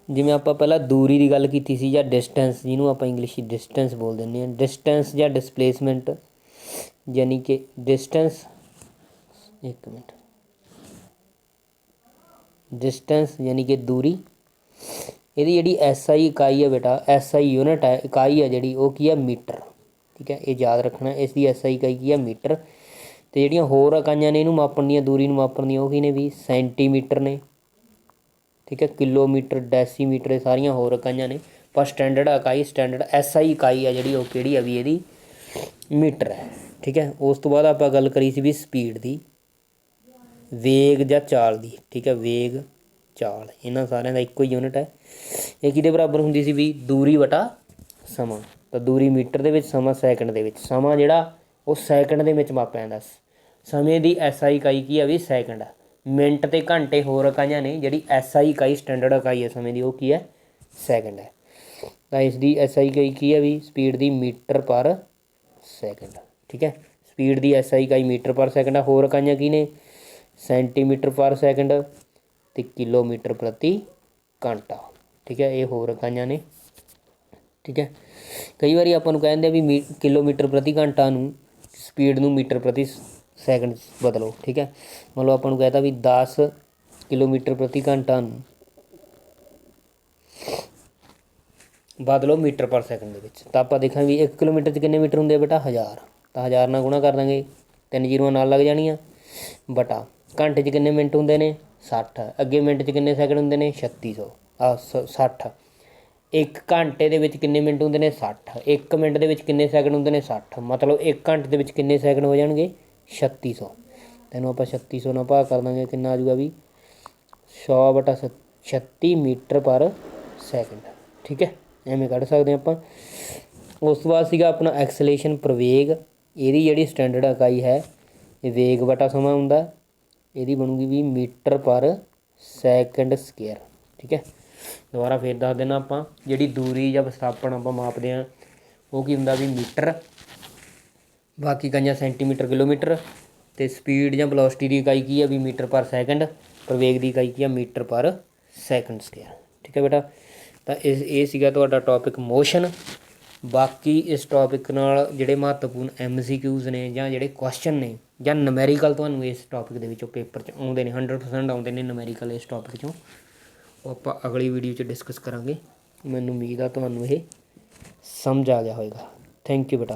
ਜਿਵੇਂ ਆਪਾਂ ਪਹਿਲਾਂ ਦੂਰੀ ਦੀ ਗੱਲ ਕੀਤੀ ਸੀ ਜਾਂ ਡਿਸਟੈਂਸ, ਜਿਹਨੂੰ ਆਪਾਂ ਇੰਗਲਿਸ਼ ਡਿਸਟੈਂਸ ਬੋਲ ਦਿੰਦੇ ਹਾਂ। ਡਿਸਟੈਂਸ ਜਾਂ ਡਿਸਪਲੇਸਮੈਂਟ ਯਾਨੀ ਕਿ ਡਿਸਟੈਂਸ, ਇੱਕ ਮਿੰਟ, ਡਿਸਟੈਂਸ ਯਾਨੀ ਕਿ ਦੂਰੀ। ਇਹਦੀ ਜਿਹੜੀ SI ਇਕਾਈ ਹੈ ਬੇਟਾ, SI ਯੂਨਿਟ ਹੈ, ਇਕਾਈ ਹੈ ਜਿਹੜੀ, ਉਹ ਕੀ ਹੈ ਮੀਟਰ। ਠੀਕ ਹੈ, ਇਹ ਯਾਦ ਰੱਖਣਾ, ਇਸ ਦੀ SI ਇਕਾਈ ਕੀ ਹੈ ਮੀਟਰ। ਅਤੇ ਜਿਹੜੀਆਂ ਹੋਰ ਇਕਾਈਆਂ ਨੇ ਇਹਨੂੰ ਮਾਪਣ ਦੀਆਂ, ਦੂਰੀ ਨੂੰ ਮਾਪਣ ਦੀਆਂ, ਉਹ ਕੀ ਨੇ ਵੀ ਸੈਂਟੀਮੀਟਰ ਨੇ। ਠੀਕ ਹੈ, ਕਿਲੋਮੀਟਰ, ਡੈਸੀਮੀਟਰ, ਇਹ ਸਾਰੀਆਂ ਹੋਰ ਇਕਾਈਆਂ ਨੇ। ਪਰ ਸਟੈਂਡਰਡ ਇਕਾਈ, ਸਟੈਂਡਰਡ SI ਇਕਾਈ ਆ ਜਿਹੜੀ, ਉਹ ਕਿਹੜੀ ਆ ਵੀ ਇਹਦੀ ਮੀਟਰ ਹੈ। ਠੀਕ ਹੈ, ਉਸ ਤੋਂ ਬਾਅਦ ਆਪਾਂ ਗੱਲ ਕਰੀ ਸੀ ਵੀ ਸਪੀਡ ਦੀ, ਵੇਗ ਜਾਂ ਚਾਲ ਦੀ। ਠੀਕ ਹੈ, ਵੇਗ ਚਾਲ ਇਹਨਾਂ ਸਾਰਿਆਂ ਦਾ ਇੱਕੋ ਹੀ ਯੂਨਿਟ ਹੈ। ਇਹ ਕਿਹਦੇ ਬਰਾਬਰ ਹੁੰਦੀ ਸੀ ਵੀ ਦੂਰੀ ਵਟਾ ਸਮਾਂ। ਤਾਂ ਦੂਰੀ ਮੀਟਰ ਦੇ ਵਿੱਚ, ਸਮਾਂ ਸੈਕਿੰਡ ਦੇ ਵਿੱਚ। ਸਮਾਂ ਜਿਹੜਾ ਉਹ ਸੈਕਿੰਡ ਦੇ ਵਿੱਚ ਮਾਪਿਆ ਜਾਂਦਾ। ਸਮੇਂ ਦੀ SI ਇਕਾਈ ਕੀ ਆ ਵੀ ਸੈਕਿੰਡ ਆ। ਮਿੰਟ ਅਤੇ ਘੰਟੇ ਹੋਰ ਇਕਾਈਆਂ ਨੇ, ਜਿਹੜੀ SI ਇਕਾਈ ਸਟੈਂਡਰਡ ਇਕਾਈ ਹੈ ਸਮੇਂ ਦੀ, ਉਹ ਕੀ ਹੈ ਸੈਕਿੰਡ ਹੈ। ਤਾਂ ਇਸ ਦੀ SI ਇਕਾਈ ਕੀ ਹੈ ਵੀ ਸਪੀਡ ਦੀ ਮੀਟਰ ਪਰ ਸੈਕਿੰਡ। ਠੀਕ ਹੈ, ਸਪੀਡ ਦੀ SI ਇਕਾਈ ਮੀਟਰ ਪਰ ਸੈਕਿੰਡ ਆ। ਹੋਰ ਇਕਾਈਆਂ ਕੀ ਨੇ ਸੈਂਟੀਮੀਟਰ ਪਰ ਸੈਕਿੰਡ ਅਤੇ ਕਿਲੋਮੀਟਰ ਪ੍ਰਤੀ ਘੰਟਾ। ਠੀਕ ਹੈ, ਇਹ ਹੋਰ ਇਕਾਈਆਂ ਨੇ। ਠੀਕ ਹੈ, ਕਈ ਵਾਰੀ ਆਪਾਂ ਨੂੰ ਕਹਿੰਦੇ ਵੀ ਕਿਲੋਮੀਟਰ ਪ੍ਰਤੀ ਘੰਟਾ ਨੂੰ ਸਪੀਡ ਨੂੰ ਮੀਟਰ ਪ੍ਰਤੀ ਸੈਕਿੰਡ ਬਦਲੋ। ਠੀਕ ਹੈ, ਮਤਲਬ ਆਪਾਂ ਨੂੰ ਕਹਿਤਾ ਵੀ 10 ਕਿਲੋਮੀਟਰ ਪ੍ਰਤੀ ਘੰਟਾ ਨੂੰ ਬਦਲੋ ਮੀਟਰ ਪਰ ਸੈਕਿੰਡ ਦੇ ਵਿੱਚ। ਤਾਂ ਆਪਾਂ ਦੇਖਾਂਗੇ 1 ਕਿਲੋਮੀਟਰ 'ਚ ਕਿੰਨੇ ਮੀਟਰ ਹੁੰਦੇ ਆ ਬੇਟਾ 1000। ਤਾਂ 1000 ਨਾਲ ਗੁਣਾ ਕਰ ਦਾਂਗੇ, 3 ਜ਼ੀਰੋਆਂ ਨਾਲ ਲੱਗ ਜਾਣੀਆਂ, ਬਟਾ ਘੰਟੇ 'ਚ ਕਿੰਨੇ ਮਿੰਟ ਹੁੰਦੇ ਨੇ 60। ਅੱਗੇ ਮਿੰਟ 'ਚ ਕਿੰਨੇ ਸੈਕਿੰਡ ਹੁੰਦੇ ਨੇ 60। 1 ਘੰਟੇ ਦੇ ਵਿੱਚ ਕਿੰਨੇ ਮਿੰਟ ਹੁੰਦੇ ਨੇ 60। 1 ਮਿੰਟ ਦੇ ਵਿੱਚ ਕਿੰਨੇ ਸੈਕਿੰਡ ਹੁੰਦੇ ਨੇ 60। ਮਤਲਬ 1 ਘੰਟੇ ਦੇ ਵਿੱਚ ਕਿੰਨੇ ਸੈਕਿੰਡ ਹੋ ਜਾਣਗੇ 3600। ਤੈਨੂੰ ਆਪਾਂ 3600 ਨਾਲ ਭਾਗ ਕਰ ਦਾਂਗੇ, ਕਿੰਨਾ ਆ ਜੂਗਾ ਵੀ 100/36 ਮੀਟਰ ਪਰ ਸੈਕਿੰਡ। ਠੀਕ ਹੈ, ਐਵੇਂ ਕੱਢ ਸਕਦੇ ਹਾਂ ਆਪਾਂ। ਉਸ ਤੋਂ ਬਾਅਦ ਸੀਗਾ ਆਪਣਾ ਐਕਸਲੇਸ਼ਨ ਪ੍ਰਵੇਗ। ਇਹਦੀ ਜਿਹੜੀ ਸਟੈਂਡਰਡ ਇਕਾਈ ਹੈ ਇਹ ਵੇਗ ਵਟਾ ਸਮਾਂ ਹੁੰਦਾ। ਇਹਦੀ ਬਣੂਗੀ ਵੀ ਮੀਟਰ ਪਰ ਸੈਕਿੰਡ ਸਕੁਏਅਰ। ਠੀਕ ਹੈ, ਦੁਬਾਰਾ ਫਿਰ ਦੱਸ ਦੇਣਾ ਆਪਾਂ, ਜਿਹੜੀ ਦੂਰੀ ਜਾਂ ਵਿਸਥਾਪਨ ਆਪਾਂ ਮਾਪਦੇ ਹਾਂ ਉਹ ਕੀ ਹੁੰਦਾ ਵੀ ਮੀਟਰ, ਬਾਕੀ ਇਕਾਈਆਂ ਸੈਂਟੀਮੀਟਰ, ਕਿਲੋਮੀਟਰ। ਅਤੇ ਸਪੀਡ ਜਾਂ ਵੈਲੋਸਿਟੀ ਦੀ ਇਕਾਈ ਕੀ ਆ ਵੀ ਮੀਟਰ ਪਰ ਸੈਕਿੰਡ। ਪ੍ਰਵੇਗ ਦੀ ਇਕਾਈ ਕੀ ਆ ਮੀਟਰ ਪਰ ਸੈਕਿੰਡ ਸਕੁਏਅਰ। ਠੀਕ ਹੈ ਬੇਟਾ। ਤਾਂ ਇਹ ਸੀਗਾ ਤੁਹਾਡਾ ਟੋਪਿਕ ਮੋਸ਼ਨ। ਬਾਕੀ ਇਸ ਟੋਪਿਕ ਨਾਲ ਜਿਹੜੇ ਮਹੱਤਵਪੂਰਨ MCQs ਨੇ ਜਾਂ ਜਿਹੜੇ ਕੁਐਸਚਨ ਨੇ ਜਾਂ ਨੂਮੈਰੀਕਲ ਤੁਹਾਨੂੰ ਇਸ ਟੋਪਿਕ ਦੇ ਵਿੱਚੋਂ ਪੇਪਰ 'ਚ ਆਉਂਦੇ ਨੇ, 100% ਆਉਂਦੇ ਨੇ ਨੂਮੈਰੀਕਲ ਇਸ ਟੋਪਿਕ 'ਚੋਂ, ਉਹ ਆਪਾਂ ਅਗਲੀ ਵੀਡੀਓ 'ਚ ਡਿਸਕਸ ਕਰਾਂਗੇ। ਮੈਨੂੰ ਉਮੀਦ ਆ ਤੁਹਾਨੂੰ ਇਹ ਸਮਝ ਆ ਗਿਆ ਹੋਵੇਗਾ। ਥੈਂਕ ਯੂ ਬੇਟਾ।